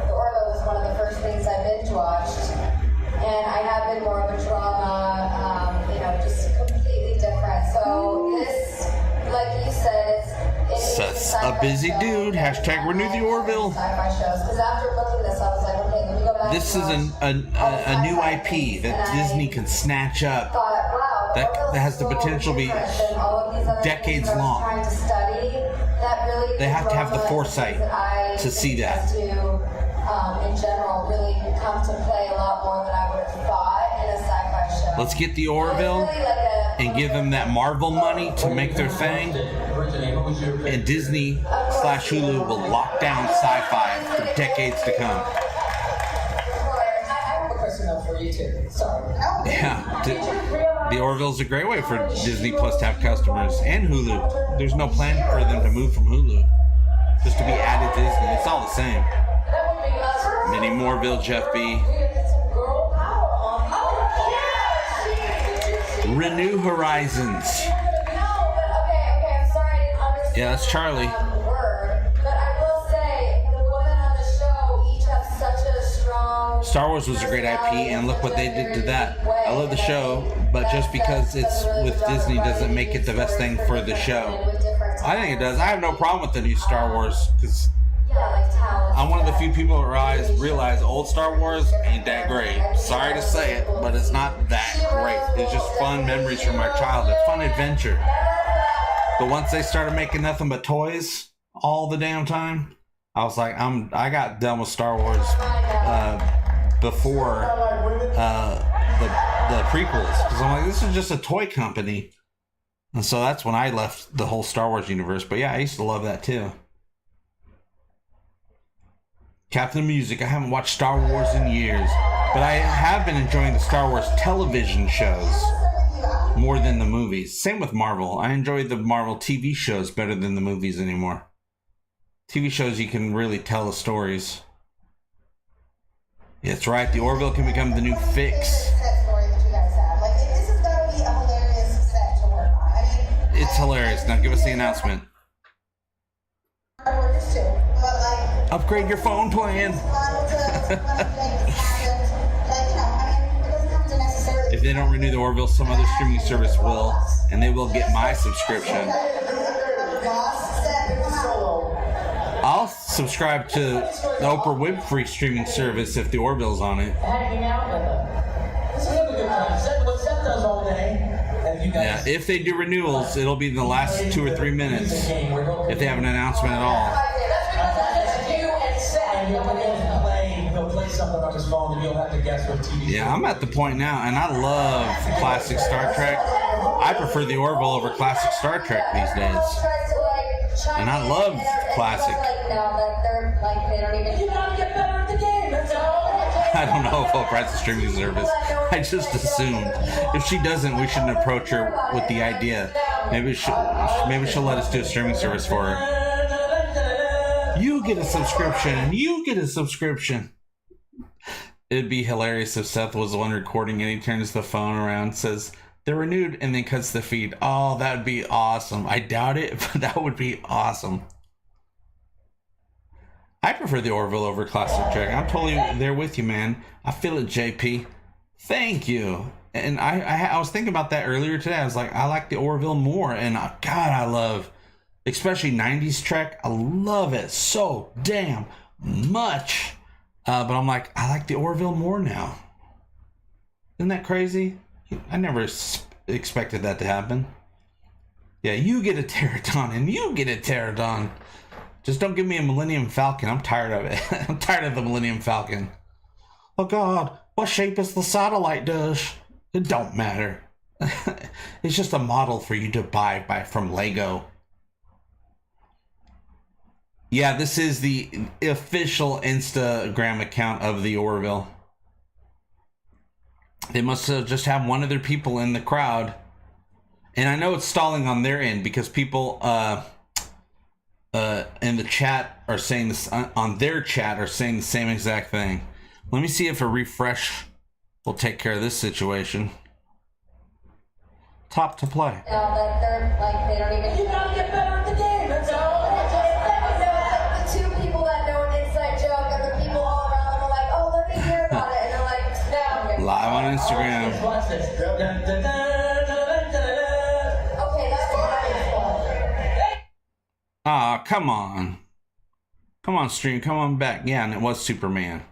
The Orville was one of the first things I binge watched, and I have been more of a drama, just completely different. So this, like you said, it's Seth's a busy dude. Hashtag renew the Orville. Sci-fi shows. Because after booking this, I was like, okay, let me go back. This and is watch a new IP that Disney can snatch up. thought, wow, That Orville's has the so potential to be different than all of these other decades things I was long. trying to study. That really They have to have the drama foresight that I to see think that. has to, in general, really come to play a lot more than I would have thought in a sci-fi show. Let's get the It's Orville really like and give them that Marvel money to make their thing. And Disney / Hulu will lock down sci-fi for decades to come. I have a question though for you too. Sorry. Yeah, Did you realize the Orville's a great way for Disney Plus to have customers and Hulu. There's no plan for them to move from Hulu, just to be added to Disney. It's all the same. that would be us? Many Moreville, Jeff B. We gotta get some girl power on. Oh yeah, Renew Horizons. No, but okay, I'm sorry I didn't understand. Yeah, that's Charlie. The word, but I will say the women on the show each have such a strong. Star Wars was a great IP, and look what they did to that. I love the show, but just because it's with Disney doesn't make it the best thing for the show. I think it does. I have no problem with the new Star Wars, because I'm one of the few people that realize old Star Wars ain't that great. Sorry to say it, but it's not that great. It's just fun memories from my childhood, fun adventure. But once they started making nothing but toys all the damn time, I was like, I got done with Star Wars before the prequels, because I'm like, this is just a toy company. And so that's when I left the whole Star Wars universe. But yeah, I used to love that too. Captain Music, I haven't watched Star Wars in years, but I have been enjoying the Star Wars television shows more than the movies. Same with Marvel. I enjoy the Marvel TV shows better than the movies anymore. TV shows, you can really tell the stories. Yeah, that's right. The Orville can become the new fix. Set story that you guys have. Like, this has got to be a hilarious set to work on. I mean, It's hilarious. Now give us the announcement. hard workers too, but like, Upgrade your phone plan. fun to make this happen. Like, I mean, it doesn't have to necessarily. If they don't renew the Orville, some other streaming service will, and they will get my subscription. Boss set, come out. I'll subscribe to the Oprah Winfrey streaming service if the Orville's on it. hanging out with them. This is a good time. What Seth does all day, and you Yeah, guys. if they do renewals, it'll be in the last 2 or 3 minutes. If they have an announcement at all. That's because it's you and Seth. And he'll play something on his phone, and you'll have to guess what TV. Yeah, I'm at the point now, and I love classic Star Trek. I prefer the Orville over classic Star Trek these days. And I love classic. Like, no, like they're like they don't even. You gotta get better at the game. That's all. I don't know if Oprah's a streaming service. I just assumed. If she doesn't, we shouldn't approach her with the idea. Maybe she'll let us do a streaming service for her. You get a subscription, and you get a subscription. It'd be hilarious if Seth was the one recording and he turns the phone around, says, "They're renewed," and then cuts the feed. Oh, that'd be awesome. I doubt it, but that would be awesome. I prefer the Orville over classic Trek. I'm totally there with you, man. I feel it, JP. Thank you. And I was thinking about that earlier today. I was like, I like the Orville more. And God, I love, especially 90s Trek. I love it so damn much. But I'm like, I like the Orville more now. Isn't that crazy? I never expected that to happen. Yeah, you get a pterodon and you get a pterodon. Just don't give me a Millennium Falcon. I'm tired of it. I'm tired of the Millennium Falcon. Oh God, what shape is the satellite dish? It don't matter. It's just a model for you to buy from Lego. Yeah, this is the official Instagram account of the Orville. They must just have one of their people in the crowd. And I know it's stalling on their end because people in the chat are saying this, on their chat are saying the same exact thing. Let me see if a refresh will take care of this situation. Top to play. That they're like, they don't even. You gotta get better at the game, that's all. The two people that know an inside joke and the people all around them are like, oh, let me hear about it. And they're like, no. Live on Instagram. Watch this. Okay, that's fine. Ah, come on. Come on, stream. Come on back. Yeah, and it was Superman.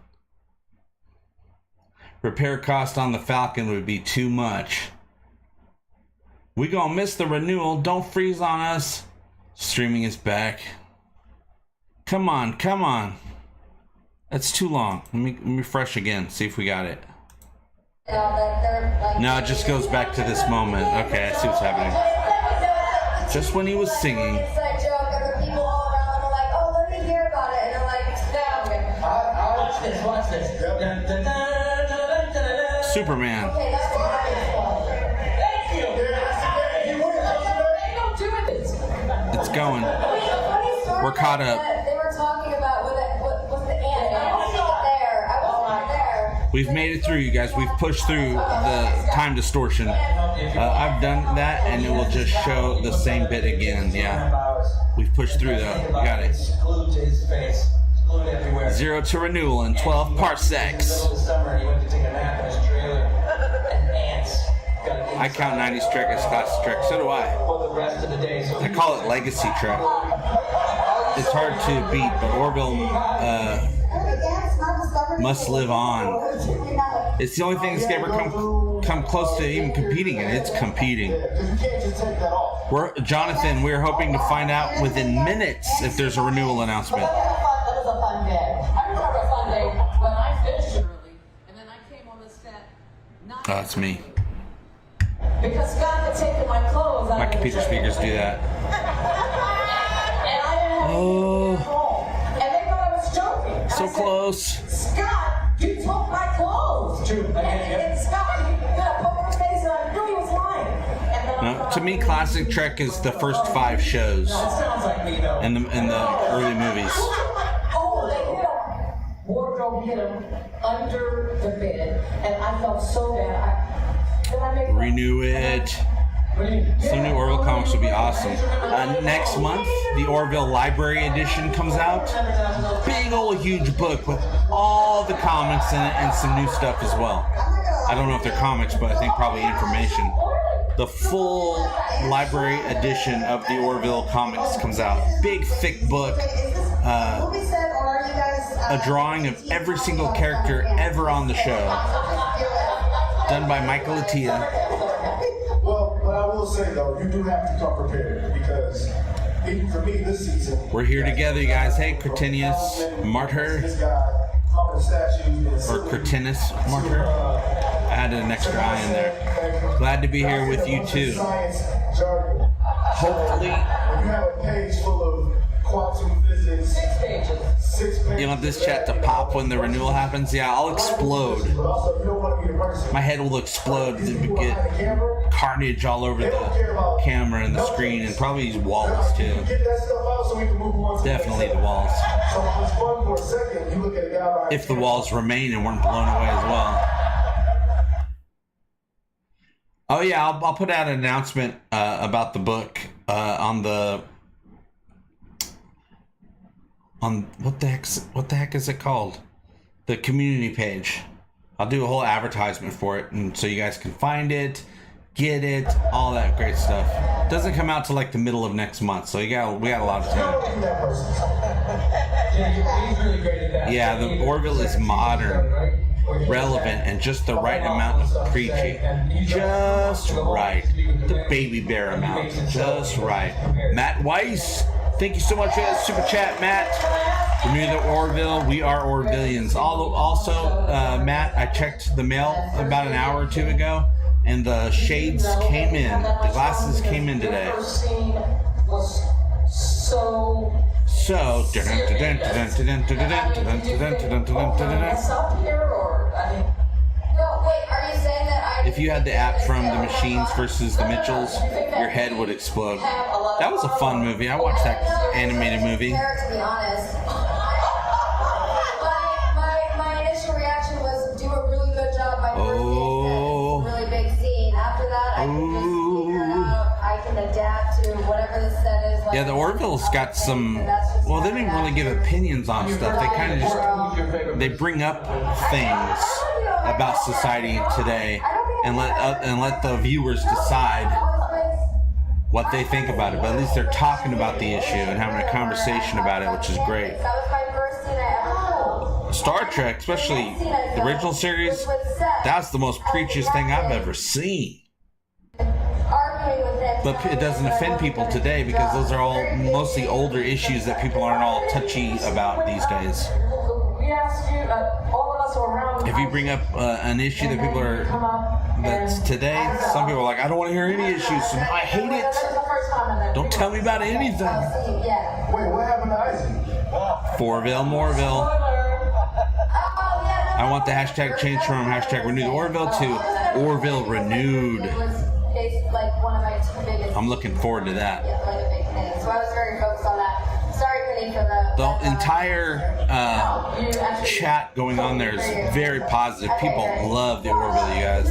Repair cost on the Falcon would be too much. We gonna miss the renewal. Don't freeze on us. Streaming is back. Come on, come on. That's too long. Let me refresh again. See if we got it. No, it just goes back to this moment. Okay, I see what's happening. Just when he was singing. Inside joke and the people all around them are like, oh, let me hear about it. And they're like, no. Watch this, watch this. Superman. Okay, that's fine. Thank you. They don't do it. It's going. We're We're caught up. They were talking about what was the anime. I wasn't there. I wasn't there. We've made it through, you guys. We've pushed through the time distortion. I've done that, and it will just show the same bit again. Yeah. We've pushed through, though. We got it. Glued to his face. Glued everywhere. 0 to renewal in 12 parsecs. Middle of the summer, he went to take a nap in his trailer, and ants got in I count 90s Trek as classic Trek. So do I. for the rest of the day. So I call it legacy Trek. It's hard to beat, but Orville must live on. It's the only thing that's ever come close to even competing, and it's competing. We're hoping to find out within minutes if there's a renewal announcement. That was a fun day. I remember a fun day when I finished it early, and then I came on the set. Oh, that's me. Because Scott had taken my clothes out My of the computer trailer. speakers do that. And I didn't have anything at home. And they thought I was joking. And So I said, close. Scott, you took my clothes. True. And Scott, you got a poker face, and I knew he was lying. And then I No, thought, to me, classic Trek is the first 5 shows That sounds like me, though. in the early movies. oh, they hit him. Wardrobe hit him under the bed, and I felt so bad. Renew it. Some new Orville comics would be awesome. Next month, the Orville Library Edition comes out. Big old huge book with all the comics in it and some new stuff as well. I don't know if they're comics, but I think probably information. The full library edition of the Orville comics comes out. Big, thick book. A drawing of every single character ever on the show. Done by Michael Attia. Well, but I will say though, you do have to come prepared because even for me this season. We're here together, you guys. Hey, Cretinius Martyr. This guy, pumping statues. Or Cretinus Martyr. I added an extra I in there. Glad to be here with you too. Hopefully. When you have a page full of quantum physics. 6 pages. 6 pages. You want this chat to pop when the renewal happens? Yeah, I'll explode. But also, you don't want to be a person. My head will explode to get carnage all over the camera and the screen, and probably these walls too. Get that stuff out so we can move on to Definitely the walls. So it was fun for a second. You look at a guy behind If the walls remain and weren't blown away as well. Oh yeah, I'll put out an announcement about the book on the on what the heck is it called? The community page. I'll do a whole advertisement for it, and so you guys can find it, get it, all that great stuff. Doesn't come out till like the middle of next month, so we got a lot of time. He's really great at that. Yeah, the Orville is modern, relevant, and just the right amount of preachy. Just right. The baby bear amount. Just right. Matt Weiss, thank you so much for that super chat, Matt. We're new to Orville. We are Orvillians. Also, Matt, I checked the mail about an hour or two ago, and the shades came in. The glasses came in today. So, if you had the app from the Machines versus the Mitchells, your head would explode. That was a fun movie. I watched that animated movie. To be honest, my initial reaction was do a really good job by first Oh. it's a really big scene. After that, I can just figure it out. I can adapt to whatever the set is. Like, Yeah, the Orville's got some. Well, they didn't really give opinions on stuff. They kind of just they bring up things about society today and let the viewers decide what they think about it. But at least they're talking about the issue and having a conversation about it, which is great. That was my first scene I ever filmed. Star Trek, especially the original series, that's the most preachiest thing I've ever seen. But it doesn't offend people today because those are all mostly older issues that people aren't all touchy about these days. We asked you, all of us were around. If you bring up an issue that people are that's today, some people are like, I don't want to hear any issues. So I hate it. Don't tell me about anything. Wait, what happened to Isaac? Orville, Morville. I want the hashtag change from hashtag renewed Orville to Orville renewed. It was like one of my two biggest. I'm looking forward to that. Yeah, like a big thing. So I was very focused on that. Sorry, Penny, for The entire chat going on there is very positive. People love the Orville, you guys.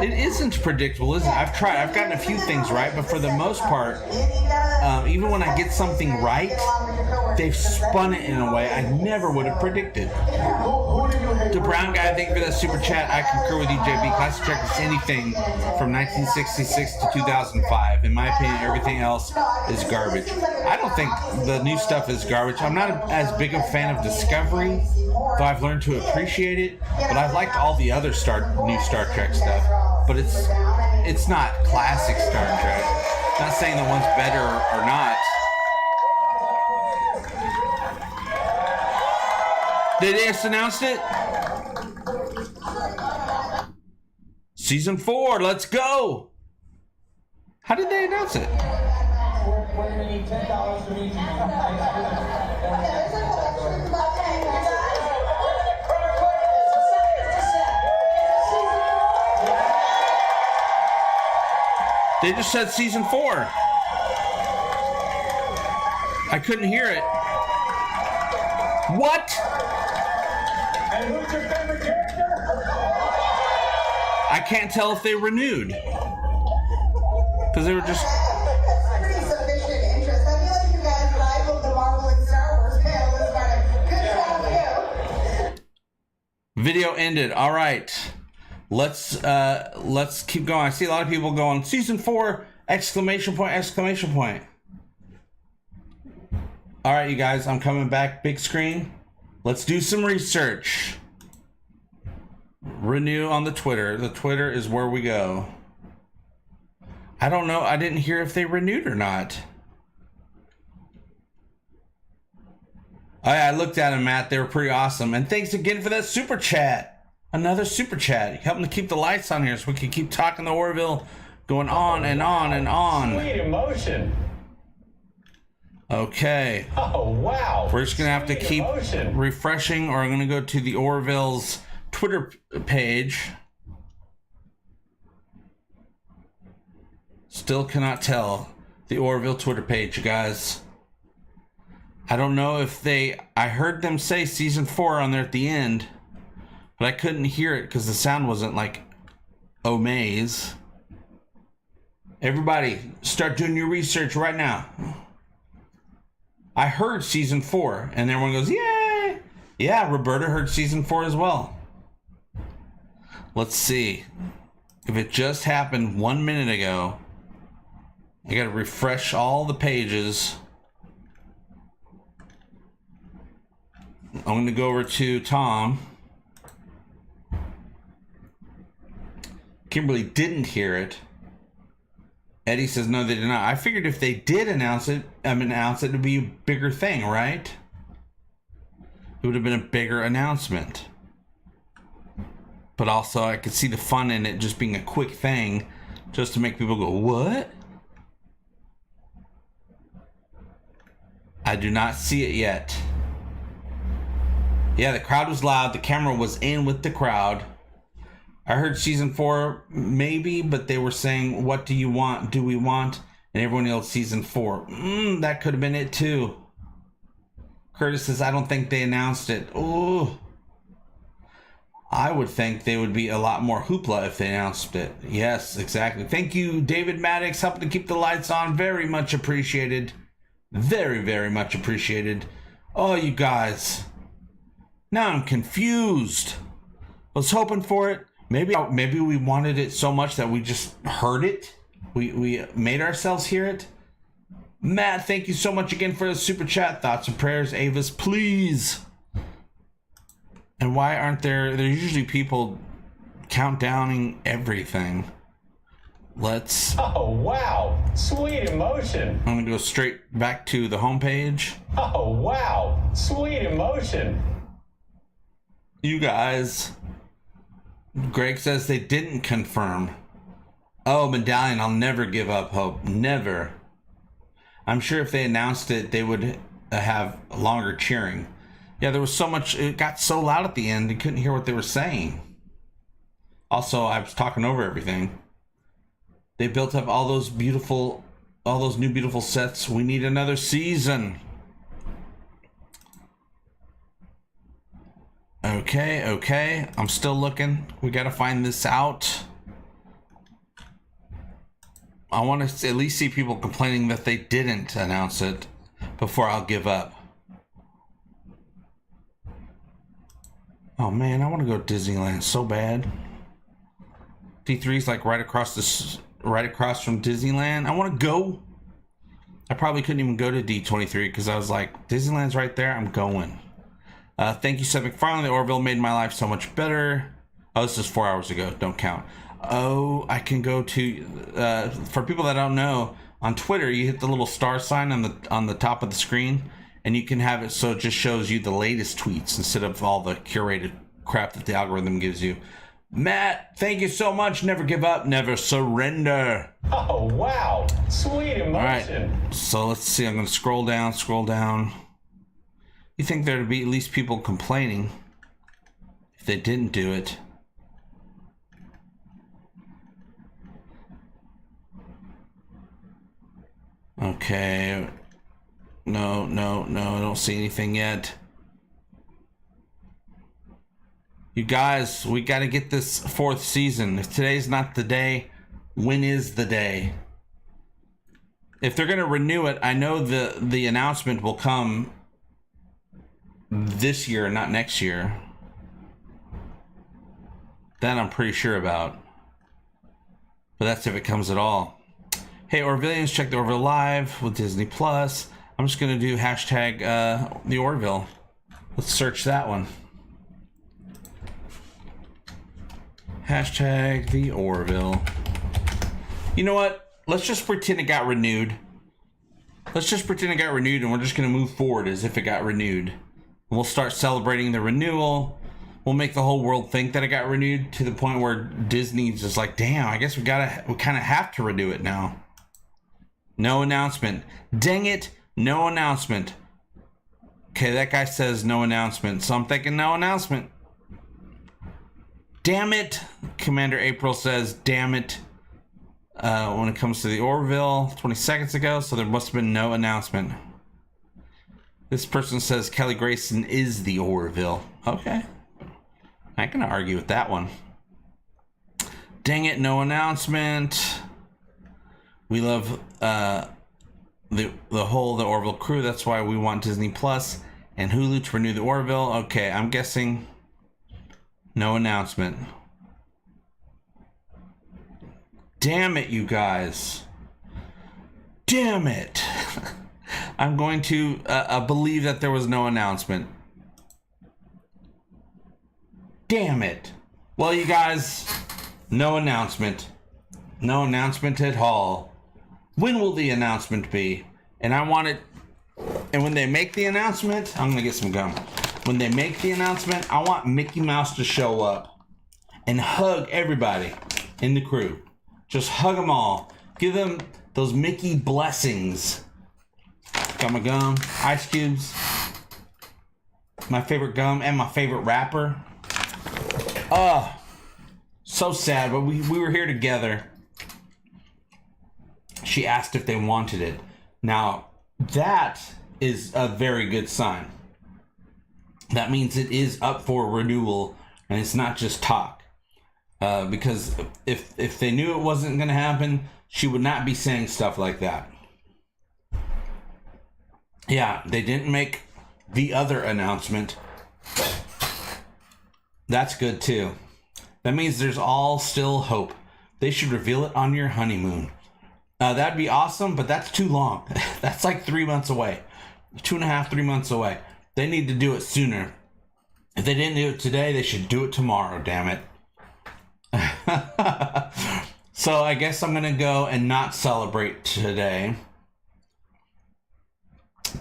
It isn't predictable, is it? I've tried. I've gotten a few things right, but for the most part, even when I get something right, they've spun it in a way I never would have predicted. The Brown guy, thank you for that super chat. I concur with you, JB. Classic Trek is anything from 1966 to 2005. In my opinion, everything else is garbage. I don't think the new stuff is garbage. I'm not as big a fan of Discovery, though I've learned to appreciate it. But I've liked all the other new Star Trek stuff. But it's not classic Star Trek. Not saying the one's better or not. They just announced it. Season 4, let's go. How did they announce it? We're going to need $10 from each of They just said season 4. I couldn't hear it. What? And who's your favorite character? I can't tell if they renewed. Because they were just... Pretty sufficient interest. I feel like you guys rivaled the Marvel and Star Wars panel this morning. Good job, you. Video ended. All right. Let's keep going. I see a lot of people going, season 4, exclamation point, exclamation point. All right, you guys, I'm coming back big screen. Let's do some research. Renew on the Twitter. The Twitter is where we go. I don't know. I didn't hear if they renewed or not. I looked at them, Matt. They were pretty awesome. And thanks again for that super chat. Another super chat. Helping to keep the lights on here so we can keep talking the Orville going on and on and on. Sweet emotion. Okay. Oh, wow. We're just going to have to keep refreshing, or I'm going to go to the Orville's Twitter page. Still cannot tell. The Orville Twitter page, you guys. I don't know if I heard them say season 4 on there at the end, but I couldn't hear it because the sound wasn't like amaze. Everybody, start doing your research right now. I heard season 4, and everyone goes, yay! Yeah, Roberta heard season 4 as well. Let's see. If it just happened 1 minute ago, I gotta refresh all the pages. I'm gonna go over to Tom. Kimberly didn't hear it. Eddie says no, they did not. I figured if they did announce it, it would be a bigger thing, right? It would have been a bigger announcement. But also, I could see the fun in it just being a quick thing, just to make people go, what? I do not see it yet. Yeah, the crowd was loud. The camera was in with the crowd. I heard season 4, maybe, but they were saying, what do you want? Do we want? And everyone yelled season 4. That could have been it too. Curtis says, I don't think they announced it. Ooh. I would think they would be a lot more hoopla if they announced it. Yes, exactly. Thank you, David Maddox, helping to keep the lights on. Very much appreciated. Very, very much appreciated. Oh, you guys. Now I'm confused. I was hoping for it. Maybe we wanted it so much that we just heard it. We made ourselves hear it. Matt, thank you so much again for the super chat. Thoughts and prayers, Avis, please. And why aren't there's usually people countdowning everything. Let's... Oh, wow. Sweet emotion. I'm going to go straight back to the homepage. Oh, wow. Sweet emotion. You guys... Greg says they didn't confirm. Oh, Medallion, I'll never give up hope. Never. I'm sure if they announced it, they would have longer cheering. Yeah, there was so much, it got so loud at the end, you couldn't hear what they were saying. Also, I was talking over everything. They built up all those new beautiful sets. We need another season. Okay. I'm still looking. We got to find this out. I want to at least see people complaining that they didn't announce it before I'll give up. Oh man, I want to go to Disneyland so bad. D3's like right across from Disneyland. I want to go. I probably couldn't even go to D23 because I was like, Disneyland's right there. I'm going. Thank you, Seth MacFarlane. The Orville made my life so much better. Oh, this is 4 hours ago. Don't count. Oh, I can go to... for people that don't know, on Twitter, you hit the little star sign on the top of the screen, and you can have it so it just shows you the latest tweets instead of all the curated crap that the algorithm gives you. Matt, thank you so much. Never give up. Never surrender. Oh, wow. Sweet emotion. All right. So let's see. I'm going to scroll down. You think there'd be at least people complaining if they didn't do it. Okay. No, I don't see anything yet. You guys, we got to get this 4th season. If today's not the day, when is the day? If they're going to renew it, I know the announcement will come this year, not next year. That I'm pretty sure about. But that's if it comes at all. Hey, Orvillians, check the Orville Live with Disney Plus. I'm just going to do hashtag the Orville. Let's search that one. Hashtag the Orville. You know what? Let's just pretend it got renewed. And we're just going to move forward as if it got renewed. We'll start celebrating the renewal. We'll make the whole world think that it got renewed to the point where Disney's just like, damn, I guess we kind of have to renew it now. No announcement. Dang it, no announcement. Okay, that guy says no announcement, so I'm thinking no announcement. Damn it, Commander April says, damn it. When it comes to the Orville, 20 seconds ago, so there must have been no announcement. This person says Kelly Grayson is the Orville. Okay. I ain't gonna argue with that one. Dang it, no announcement. We love the Orville crew. That's why we want Disney Plus and Hulu to renew the Orville. Okay, I'm guessing no announcement. Damn it, you guys. Damn it. I'm going to believe that there was no announcement. Damn it. Well, you guys, no announcement. No announcement at all. When will the announcement be? And I want it... And when they make the announcement... I'm going to get some gum. When they make the announcement, I want Mickey Mouse to show up and hug everybody in the crew. Just hug them all. Give them those Mickey blessings. Got my gum, ice cubes, my favorite gum, and my favorite rapper. Oh, so sad, but we were here together. She asked if they wanted it. Now, that is a very good sign. That means it is up for renewal, and it's not just talk. Because if they knew it wasn't going to happen, she would not be saying stuff like that. Yeah, they didn't make the other announcement. That's good too. That means there's all still hope. They should reveal it on your honeymoon. That'd be awesome, but that's too long. That's like 3 months away. 2.5, 3 months away. They need to do it sooner. If they didn't do it today, they should do it tomorrow, damn it. So I guess I'm going to go and not celebrate today.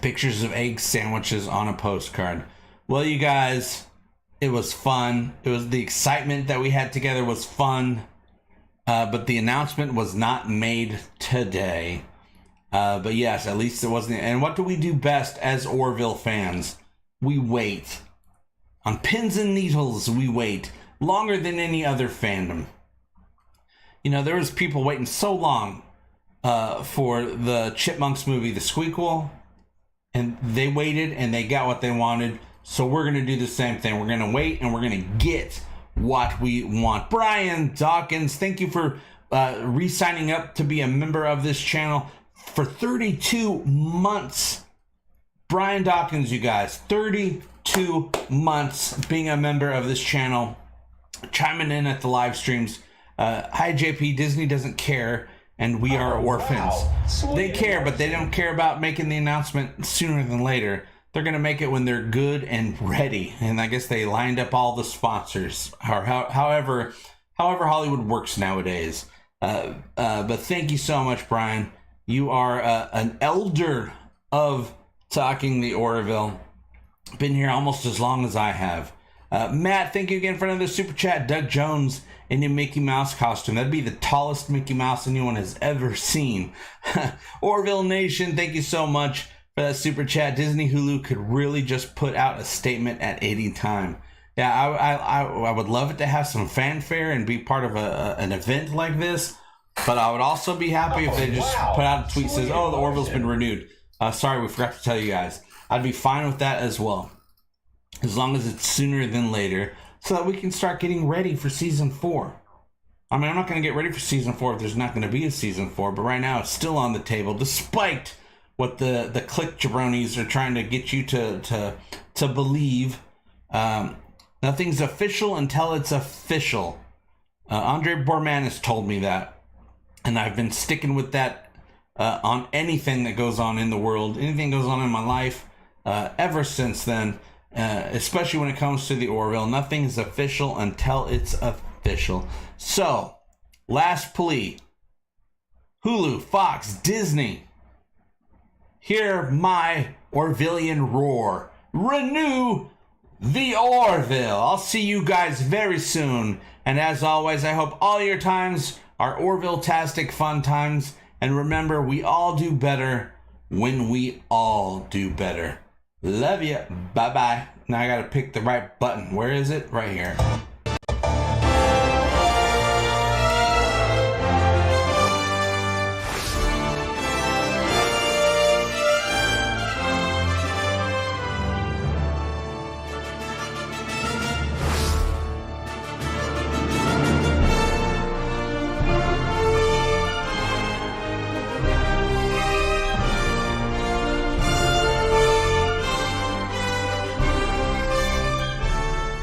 Pictures of egg sandwiches on a postcard. Well, you guys, it was fun. It was the excitement that we had together was fun. But the announcement was not made today. But yes, at least it wasn't. And what do we do best as Orville fans? We wait. On pins and needles, we wait. Longer than any other fandom. You know, there was people waiting so long for the Chipmunks movie, The Squeakquel. And they waited and they got what they wanted. So we're going to do the same thing. We're going to wait and we're going to get what we want. Brian Dawkins, thank you for re-signing up to be a member of this channel for 32 months. Brian Dawkins, you guys, 32 months being a member of this channel, chiming in at the live streams. Hi, JP, Disney doesn't care. And we are orphans. Wow. They care, but they don't care about making the announcement sooner than later. They're going to make it when they're good and ready. And I guess they lined up all the sponsors. Or however Hollywood works nowadays. But thank you so much, Brian. You are an elder of Talking the Orville. Been here almost as long as I have. Matt, thank you again for another super chat. Doug Jones in a Mickey Mouse costume. That'd be the tallest Mickey Mouse anyone has ever seen. Orville Nation, thank you so much for that super chat. Disney Hulu could really just put out a statement at any time. Yeah, I would love it to have some fanfare and be part of an event like this. But I would also be happy if they just put out a tweet that says, oh, the Orville's been renewed. Sorry, we forgot to tell you guys. I'd be fine with that as well. As long as it's sooner than later, so that we can start getting ready for season 4. I mean, I'm not going to get ready for season 4 if there's not going to be a season 4, but right now it's still on the table, despite what the click jabronis are trying to get you to believe. Nothing's official until it's official. Andre Borman has told me that, and I've been sticking with that on anything that goes on in the world, anything goes on in my life ever since then. Especially when it comes to the Orville. Nothing is official until it's official. So, last plea. Hulu, Fox, Disney. Hear my Orvillian roar. Renew the Orville. I'll see you guys very soon. And as always, I hope all your times are Orville-tastic fun times. And remember, we all do better when we all do better. Love ya. Bye-bye. Now I gotta pick the right button. Where is it? Right here.